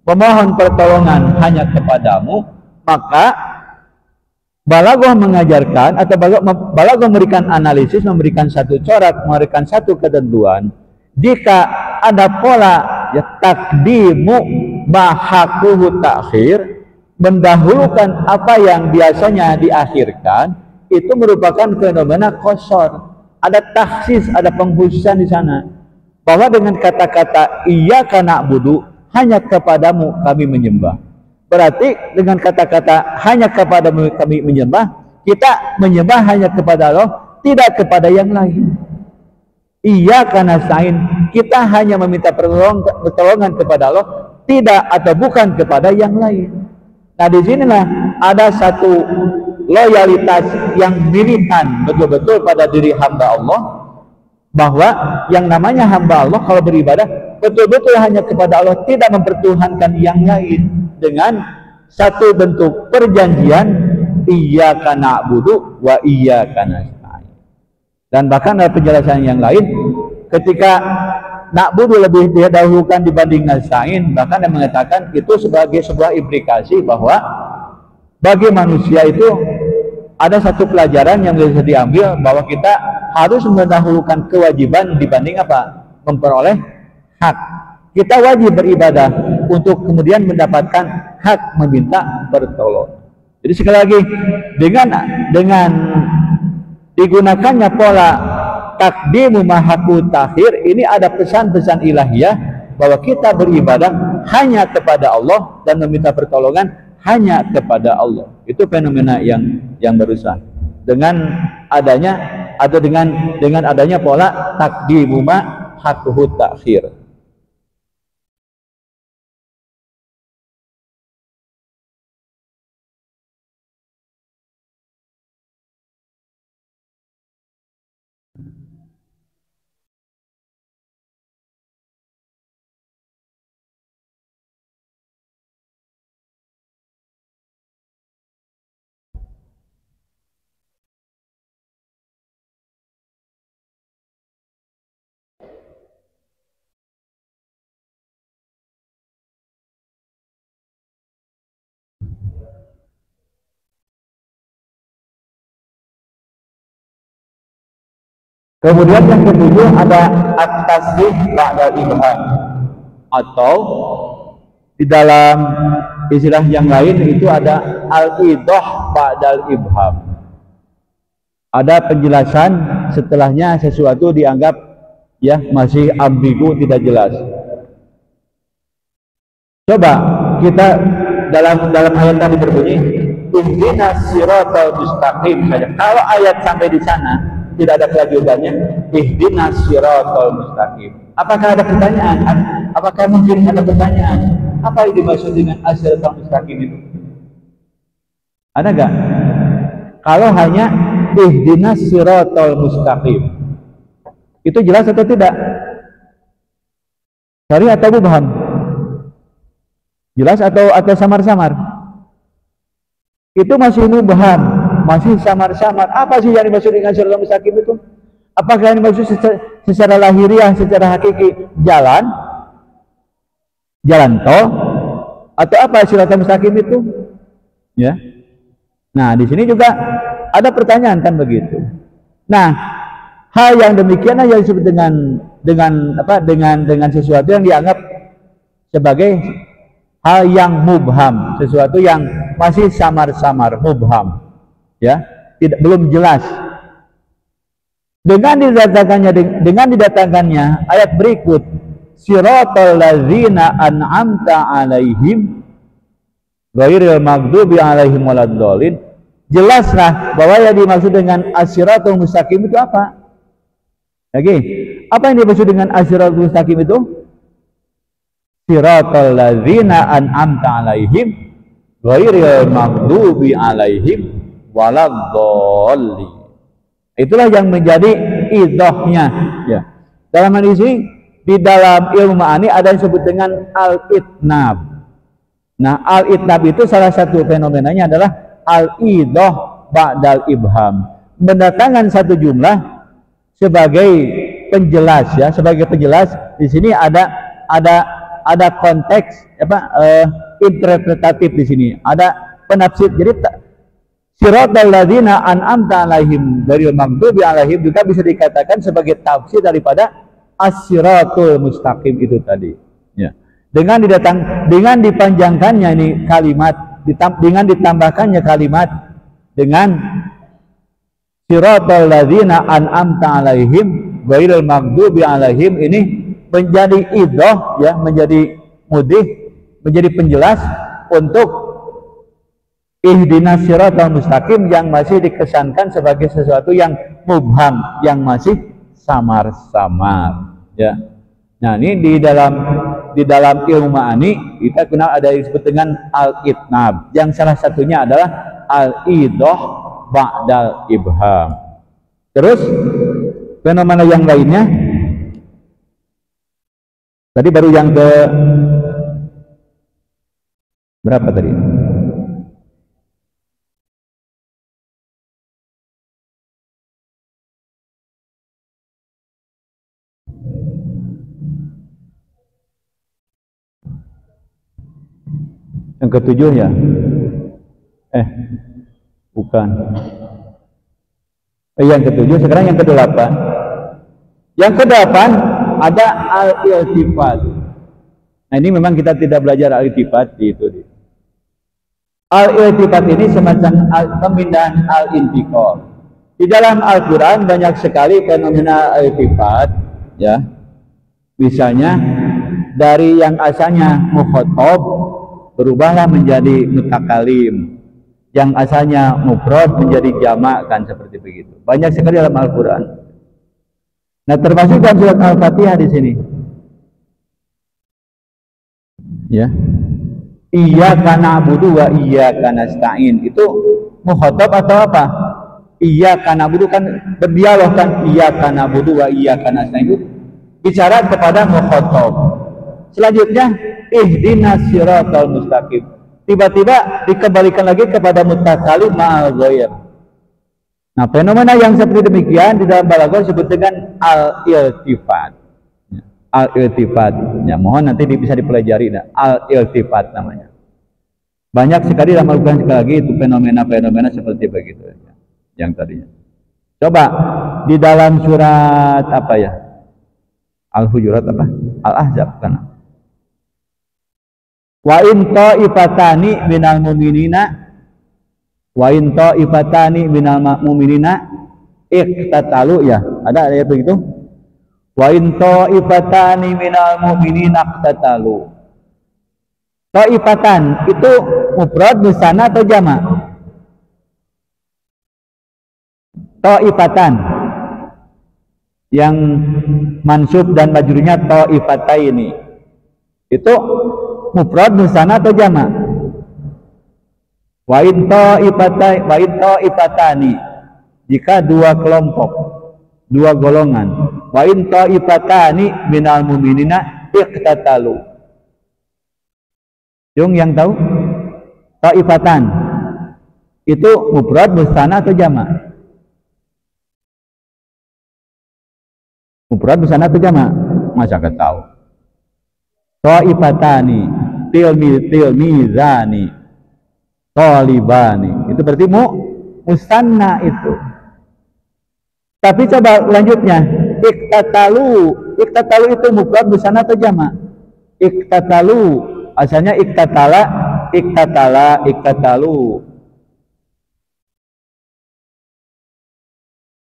memohon pertolongan hanya kepadamu, maka balaghah mengajarkan atau balaghah memberikan analisis, memberikan satu corak, memberikan satu ketentuan. Jika ada pola ya takdimu mahakuhu takhir, mendahulukan apa yang biasanya diakhirkan, itu merupakan fenomena qasar. Ada takhsis, ada pengkhususan di sana. Bahwa dengan kata-kata iyyaka na'budu, hanya kepadamu kami menyembah. Berarti dengan kata-kata hanya kepadamu kami menyembah, kita menyembah hanya kepada Allah, tidak kepada yang lain. Iyyaka nasta'in, kita hanya meminta pertolongan kepada Allah, tidak atau bukan kepada yang lain. Nah, disinilah ada satu loyalitas yang militan betul-betul pada diri hamba Allah, bahwa yang namanya hamba Allah kalau beribadah betul-betul hanya kepada Allah, tidak mempertuhankan yang lain, dengan satu bentuk perjanjian iyyaka na'budu wa iyyaka nasta'in. Dan bahkan ada penjelasan yang lain, ketika na'budu lebih didahulukan dibanding nasta'in, bahkan yang mengatakan itu sebagai sebuah implikasi bahwa bagi manusia itu ada satu pelajaran yang bisa diambil, bahwa kita harus mendahulukan kewajiban dibanding apa? Memperoleh hak. Kita wajib beribadah untuk kemudian mendapatkan hak meminta pertolongan. Jadi sekali lagi, dengan digunakannya pola takdimu mahaku takhir, ini ada pesan-pesan ilahiyah bahwa kita beribadah hanya kepada Allah dan meminta pertolongan hanya kepada Allah. Itu fenomena yang barusan. Dengan adanya atau dengan adanya pola takdimu mahaku takhir. Kemudian yang ketujuh ada at-tasbih ba'dal ibham, atau di dalam istilah yang lain itu ada al-idah ba'dal ibham. ada penjelasan setelahnya sesuatu dianggap ya masih ambigu, tidak jelas. Coba kita dalam ayat tadi berbunyi ihdinas siratal mustaqim saja. Kalau ayat sampai di sana tidak ada kelanjutannya, ihdinas siratal mustaqim. Apakah ada pertanyaan? Apakah mungkin ada pertanyaan? Apa yang dimaksud dengan as-siratal mustaqim itu? Ada enggak? Kalau hanya ihdinas siratal mustaqim, itu jelas atau tidak? Syarih atau mubham? Jelas atau samar-samar? Itu masih mubham, masih samar-samar. Apa sih yang dimaksud dengan siratal mustaqim itu? Apakah yang dimaksud secara lahiriah, secara hakiki jalan tol, atau apa siratal mustaqim itu? Ya. Nah, di sini juga ada pertanyaan kan begitu. Nah, hal yang demikian yang disebut dengan sesuatu yang dianggap sebagai hal yang mubham, sesuatu yang masih samar-samar, mubham, ya, belum jelas. Dengan didatangkannya ayat berikut, siratal ladzina an'amta alaihim ghairil maghdubi alaihim waladdallin, jelaslah bahwa yang dimaksud dengan as-siratal mustaqim itu apa? Oke, apa yang dimaksud dengan as-siratal mustaqim itu? Siratal ladzina an'amta alaihim ghairil maghdubi alaihim waladdallin. Itulah yang menjadi idhahnya, ya. Dalam hal ini di dalam ilmu ma'ani ada yang disebut dengan al-itnab. Nah, al-itnab itu salah satu fenomenanya adalah al-idah ba'dal ibham, mendatangkan satu jumlah sebagai penjelas, ya, sebagai penjelas. Di sini ada konteks interpretatif, di sini ada penafsir. Jadi siratal ladzina an'amta alaihim dari maghdubi alaihim juga bisa dikatakan sebagai tafsir daripada as-siratul mustaqim itu tadi, ya. Dengan dipanjangkannya ini kalimat, dengan ditambahkannya kalimat dengan siratal ladzina an'amta alaihim ghairil maghdubi alaihim, ini menjadi idah, ya, menjadi mudih, menjadi penjelas untuk ihdinas siratal mustaqim yang masih dikesankan sebagai sesuatu yang mubham, yang masih samar-samar, ya. Nah, ini di dalam ilmu ma'ani kita kenal ada yang disebut dengan al-itnab, yang salah satunya adalah al-idah ba'dal ibham. Terus fenomena yang lainnya tadi baru yang ke berapa tadi? Yang ketujuh, ya? Bukan. Yang ketujuh, sekarang yang kedelapan. Yang kedelapan ada al-iltifat. Nah, ini memang kita tidak belajar al-iltifat di itu. Al-iltifat ini semacam pemindahan al-intiqal. Di dalam Al-Quran banyak sekali fenomena al-iltifat, ya. Misalnya dari yang asalnya mukhatab berubahlah menjadi mutakalim, yang asalnya mufrad menjadi jamak, kan seperti begitu. Banyak sekali dalam Al-Quran. Nah, termasuk dalam surat Al-Fatihah di sini, ya, iyyaka na'budu wa iyyaka nasta'in, itu mukhatab atau apa? Iyyaka na'budu kan berdialog, kan, iyyaka na'budu wa iyyaka nasta'in itu bicara kepada mukhatab. Selanjutnya ihdinas siratal mustaqim, tiba-tiba dikembalikan lagi kepada mutakalim ma'al ghair. Nah, fenomena yang seperti demikian di dalam balaghah disebut dengan al-iltifat. Al-iltifat, ya, mohon nanti bisa dipelajari, al-iltifat namanya. Banyak sekali dalam Al-Quran, sekali lagi itu fenomena-fenomena seperti begitu, ya, yang tadinya. Coba di dalam surat apa, ya? Al-Hujurat apa? Al-Ahzab, kan? Wa in ta'ifatani minal mu'minina iqtatalu ya. Ada ayat begitu? Wa in ta'ifatani minal mu'minina iqtatalu. Ta'ifatan itu mufrad musanna atau jamak? Ta'ifatan yang mansub dan majrurnya ta'ifataini itu mufrad musanna atau jamak? Wa in ta'ifatani jika dua kelompok, dua golongan. Wa in ta'ifatani minal mu'minina iqtatalu. Yung yang tahu? Ta'ifatan itu mufrad musanna atau jamak? Mufrad musanna atau jamak? Masa enggak tahu? Ta'ifatani tilmizani talibani itu berarti musanna itu. Tapi coba lanjutnya, iqtatalu itu mufrad musanna atau jamak? Iqtatalu asalnya iqtatalu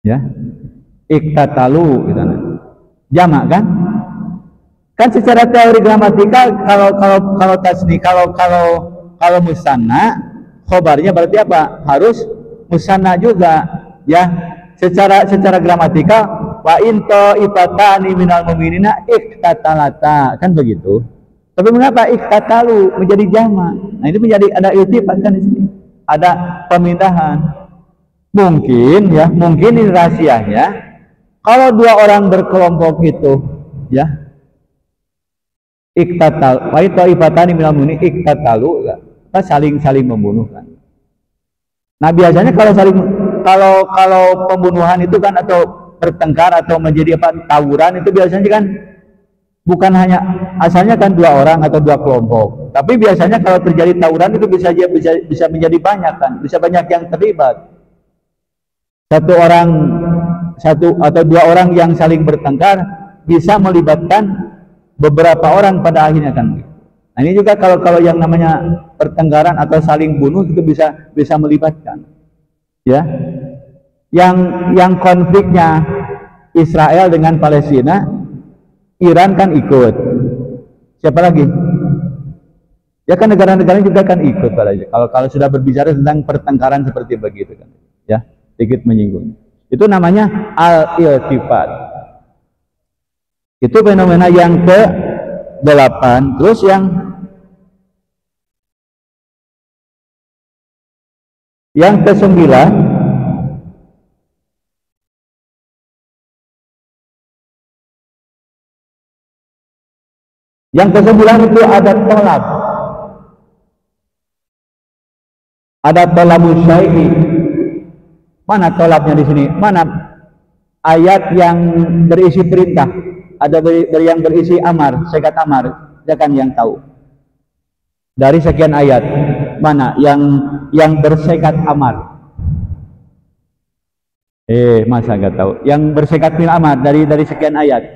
ya, iqtatalu gitu. Jamak kan? Kan secara teori gramatikal kalau tasni kalau musanna khobarnya berarti apa? Harus musanna juga ya. Secara gramatikal wa in ta'ifatani minal mu'minina iqtatalata kan begitu. Tapi mengapa iqtatalu menjadi jamak? Nah, ini menjadi ada iltifat kan di sini. Ada pemindahan. Mungkin ini rahasianya. Kalau dua orang berkelompok itu ya iqtatal wa in ta'ifatani minal mu'minina iqtatalu saling membunuh kan. Nah, biasanya kalau pembunuhan itu kan atau bertengkar atau menjadi tawuran itu biasanya kan bukan hanya asalnya kan dua orang atau dua kelompok. Tapi biasanya kalau terjadi tawuran itu bisa menjadi banyak kan, bisa banyak yang terlibat. Satu atau dua orang yang saling bertengkar bisa melibatkan beberapa orang pada akhirnya kan. Nah, ini juga kalau yang namanya pertengkaran atau saling bunuh itu bisa melibatkan. Ya. Yang konfliknya Israel dengan Palestina, Iran kan ikut. Siapa lagi? Ya kan negara-negara juga kan ikut kalau sudah berbicara tentang pertengkaran seperti begitu kan. Ya, sedikit menyinggung. Itu namanya al-iltifat. Itu fenomena yang ke-8. Terus yang ke-9 itu ada tolab. Ada tolabus syai'i. Mana tolabnya di sini? Mana ayat yang berisi perintah? Ada yang berisi amar, sekat amar. Dia kan yang tahu. Dari sekian ayat, mana yang bersekat amar? Masa nggak tahu? Yang bersekat fil amar dari sekian ayat.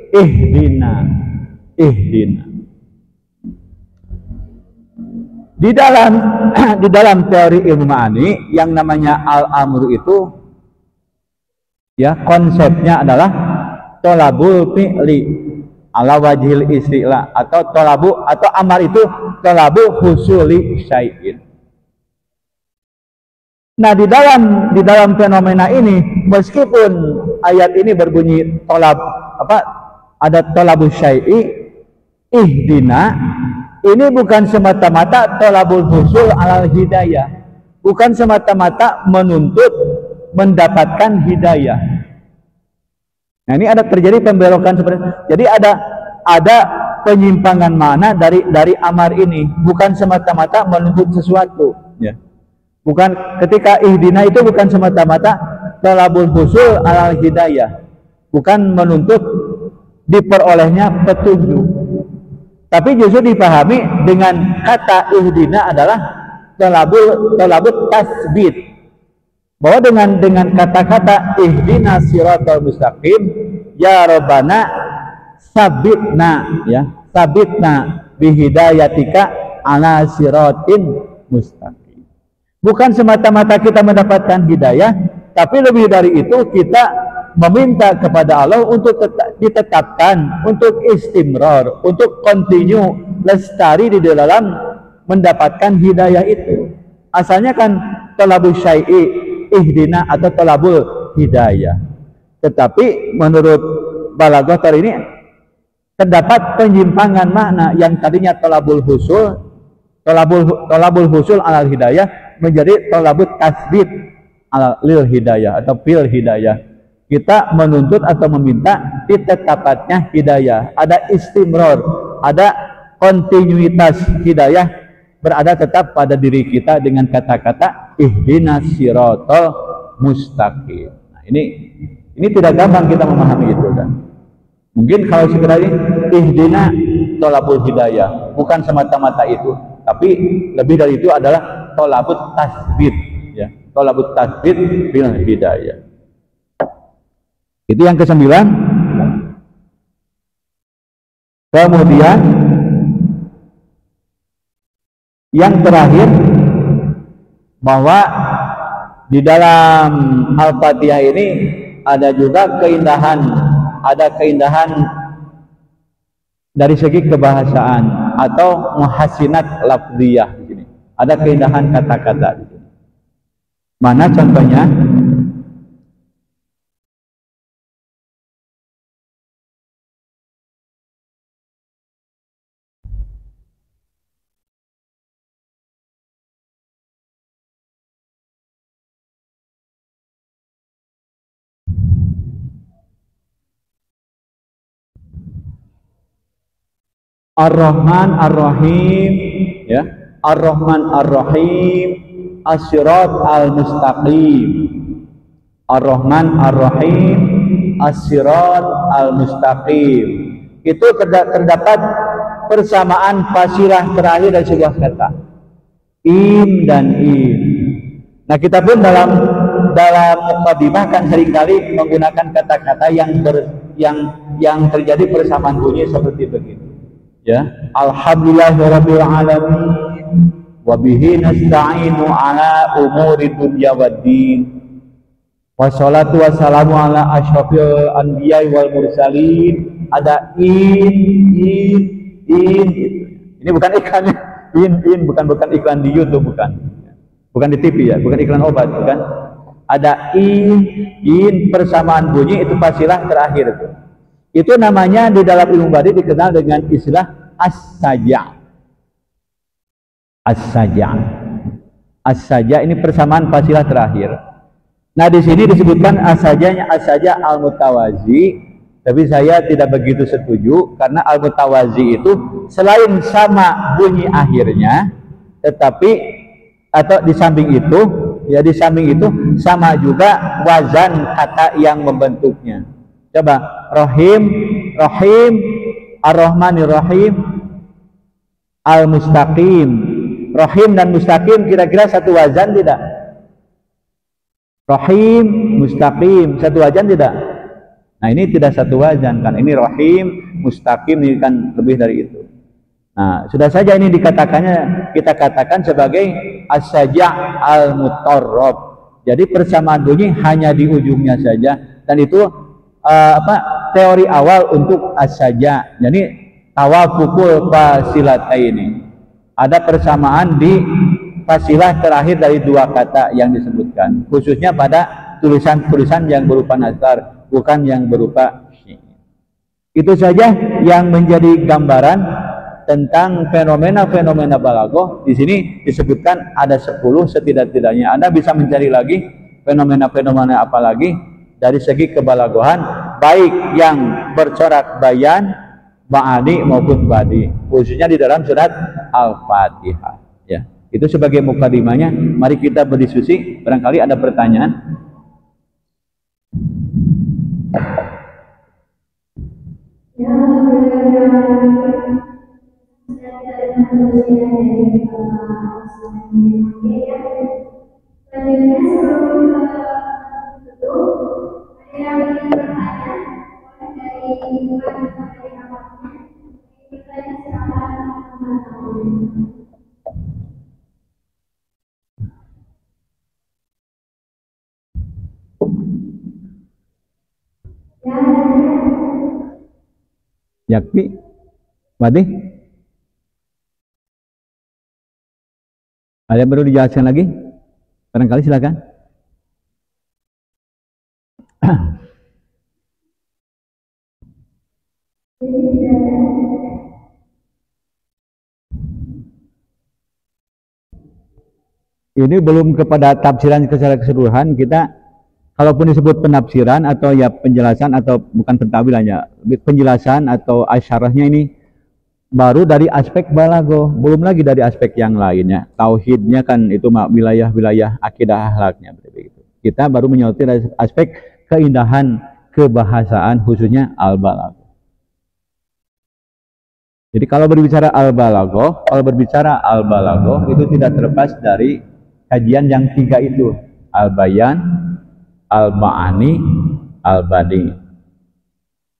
Ihdina. Di dalam teori ilmu ma'ani yang namanya al-amru itu ya konsepnya adalah tolabul fi'li ala wajhil isti'la atau tolabu atau amar itu tolabu husuli syai'in. Nah, di dalam fenomena ini meskipun ayat ini berbunyi ada tolabus syai'i ihdina, ini bukan semata-mata tolabul husul alal hidayah, bukan semata-mata menuntut mendapatkan hidayah. Nah, ini ada terjadi pembelokan seperti itu. Jadi ada penyimpangan makna dari amar ini, bukan semata-mata menuntut sesuatu ya. Bukan ketika ihdina itu bukan semata-mata tolabul husul alal hidayah, bukan menuntut diperolehnya petunjuk. Tapi justru dipahami dengan kata ihdina adalah tolabut tasbit. Bahwa dengan kata-kata ihdina siratal mustaqim, ya Rabbana sabitna bihidayatika ala siratin mustaqim. Bukan semata-mata kita mendapatkan hidayah, tapi lebih dari itu kita meminta kepada Allah untuk ditetapkan, untuk istimrar, untuk continue, lestari di dalam mendapatkan hidayah itu. Asalnya kan talabul syai'i ihdina atau talabul hidayah. Tetapi menurut balaghah ini terdapat penyimpangan makna yang tadinya talabul husul alal hidayah menjadi talabut tasbit lil hidayah atau fil hidayah. Kita menuntut atau meminta ditetapkannya hidayah, ada istimrar, ada kontinuitas hidayah berada tetap pada diri kita dengan kata-kata ihdinas siratal mustaqim. Nah, ini tidak gampang kita memahami itu kan. Mungkin kalau sekedar ihdina tolabul hidayah, bukan semata-mata itu, tapi lebih dari itu adalah tolabut tasbit, ya, tolabut tasbit bil hidayah. Itu yang ke-9. Kemudian yang terakhir, bahwa di dalam Al-Fatihah ini ada juga keindahan, ada keindahan dari segi kebahasaan atau muhasinat lafziyah di sini. Ada keindahan kata-kata di sini. Mana contohnya? Ar-Rahman Ar-Rahim, ya. Ar-Rahman Ar-Rahim, As-Sirat Al-Mustaqim. Ar-Rahman Ar-Rahim, As-Sirat Al-Mustaqim. Itu terdapat persamaan fasilah terakhir dari sebuah kata. Im dan im. Nah, kita pun dalam mukadimah kan seringkali menggunakan kata-kata yang terjadi persamaan bunyi seperti begitu. Ya, alhamdulillahirabbil alamin wa bihi nasta'inu ala umuri dunya waddin wassalatu wassalamu ala asyrafil anbiya'i wal mursalin. Ada in ini bukan iklannya, in bukan iklan di YouTube, bukan di TV, ya, bukan iklan obat, bukan. Ada in persamaan bunyi, itu fasilah terakhir itu. Itu namanya di dalam ilmu badi dikenal dengan istilah as-saja'. As-saja'. As-saja' ini persamaan fasilah terakhir. Nah, di sini disebutkan as-saja' al-mutawazi, tapi saya tidak begitu setuju karena al-mutawazi itu selain sama bunyi akhirnya, tetapi atau di samping itu, ya di samping itu sama juga wazan kata yang membentuknya. Coba Rahim, Ar-Rahmanir Rahim, Al-Mustaqim. Rahim dan Mustaqim kira-kira satu wazan tidak? Rahim, Mustaqim satu wazan tidak? Nah, ini tidak satu wazan kan. Ini Rahim, Mustaqim, ini kan lebih dari itu. Nah, sudah saja ini kita katakan sebagai as-saja' al-mutarrab. Jadi persamaan bunyi hanya di ujungnya saja, dan itu teori awal untuk as-saja'. Jadi tawafukul fasilataini. Ada persamaan di fasilah terakhir dari dua kata yang disebutkan, khususnya pada tulisan-tulisan yang berupa nasar, bukan yang berupa syi'. Itu saja yang menjadi gambaran tentang fenomena-fenomena balaghah. Di sini disebutkan ada 10 setidak-tidaknya. Anda bisa mencari lagi fenomena-fenomena apa lagi dari segi kebalaghahan, baik yang bercorak bayan, ma'ani maupun badi, khususnya di dalam surat Al-Fatihah. Ya, itu sebagai mukadimahnya. Mari kita berdiskusi. Barangkali ada pertanyaan. Ya, selanjutnya sebelum itu yang bertanya dari bertanya. Yakfi, Mati? Ada yang perlu dijelaskan lagi? Barangkali silakan. Ini belum kepada tafsiran secara keseluruhan. Kita kalaupun disebut penafsiran atau ya penjelasan atau bukan pentakwilannya, penjelasan atau asyarahnya ini baru dari aspek balago, belum lagi dari aspek yang lainnya. Tauhidnya kan itu wilayah-wilayah akidah akhlaknya. Kita baru menyoroti dari aspek keindahan kebahasaan khususnya al-balago. Jadi kalau berbicara al-balago itu tidak terlepas dari kajian yang tiga itu, al-bayan, al-ma'ani, al-badi.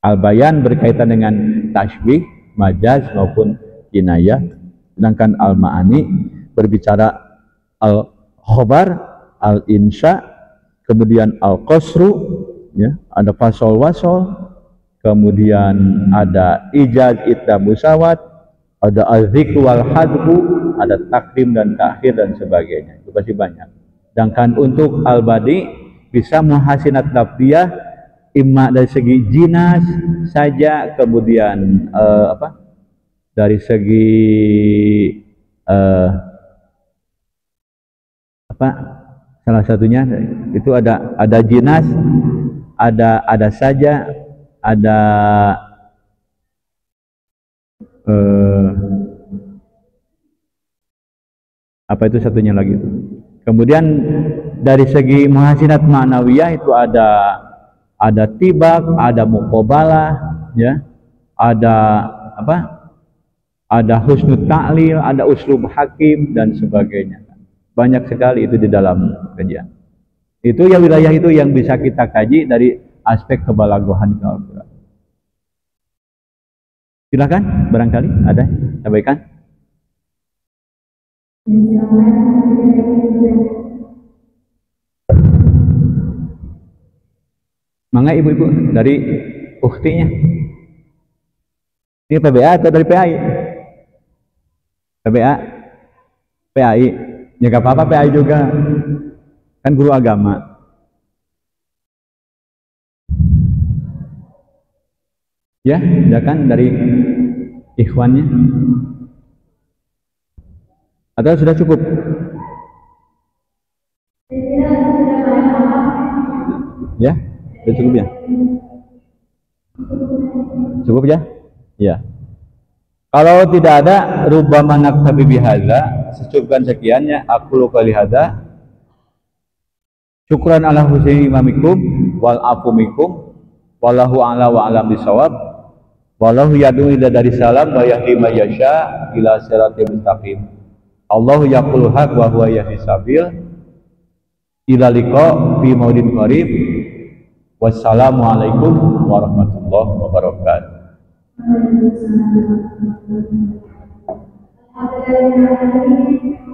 Al-bayan berkaitan dengan tasbih, majaz maupun kinayah, sedangkan al-ma'ani berbicara al-khobar, al-insya, kemudian al-qasru, ya, ada fasol wasol, kemudian ada ijaz itda musawat, ada al-zikru wal-hadfu, ada takdim dan takhir dan sebagainya. Itu pasti banyak. Sedangkan untuk al-badi bisa muhasinat lafziyah, imma dari segi jinas saja, kemudian dari segi salah satunya itu ada jinas, ada saja, ada apa itu satunya lagi itu. Kemudian dari segi muhasinat ma'nawiyah itu ada tibak, ada muqabalah, ya, ada ada husnul ta'lil, ada uslub hakim dan sebagainya. Banyak sekali itu di dalam kajian. Itu ya wilayah itu yang bisa kita kaji dari aspek kebalagohan Al-Quran. Silakan, barangkali ada sampaikan. Mangga ibu-ibu dari ukhtinya. Ini PBA atau dari PAI? PBA, PAI. Ya gak apa-apa, PAI juga. Kan guru agama. Ya kan dari ikhwannya. Atau sudah cukup? Ya, sudah cukup ya? Cukup ya? Ya. Kalau tidak ada rubbama naktabi bihadza, secukupkan sekiannya, aku kali hadza. Syukran ala husni imamikum wal afu minkum wallahu a'la wa a'lam bisawab. Wallahu yad'u ila dari salam wa yahdi may yasha ila siratal mustaqim. Allahu yaqulu haq wa huwa yahdi sabil. Ila liqa fi maudin qarib. Wassalamu alaikum warahmatullahi wabarakatuh. Alhamdulillah.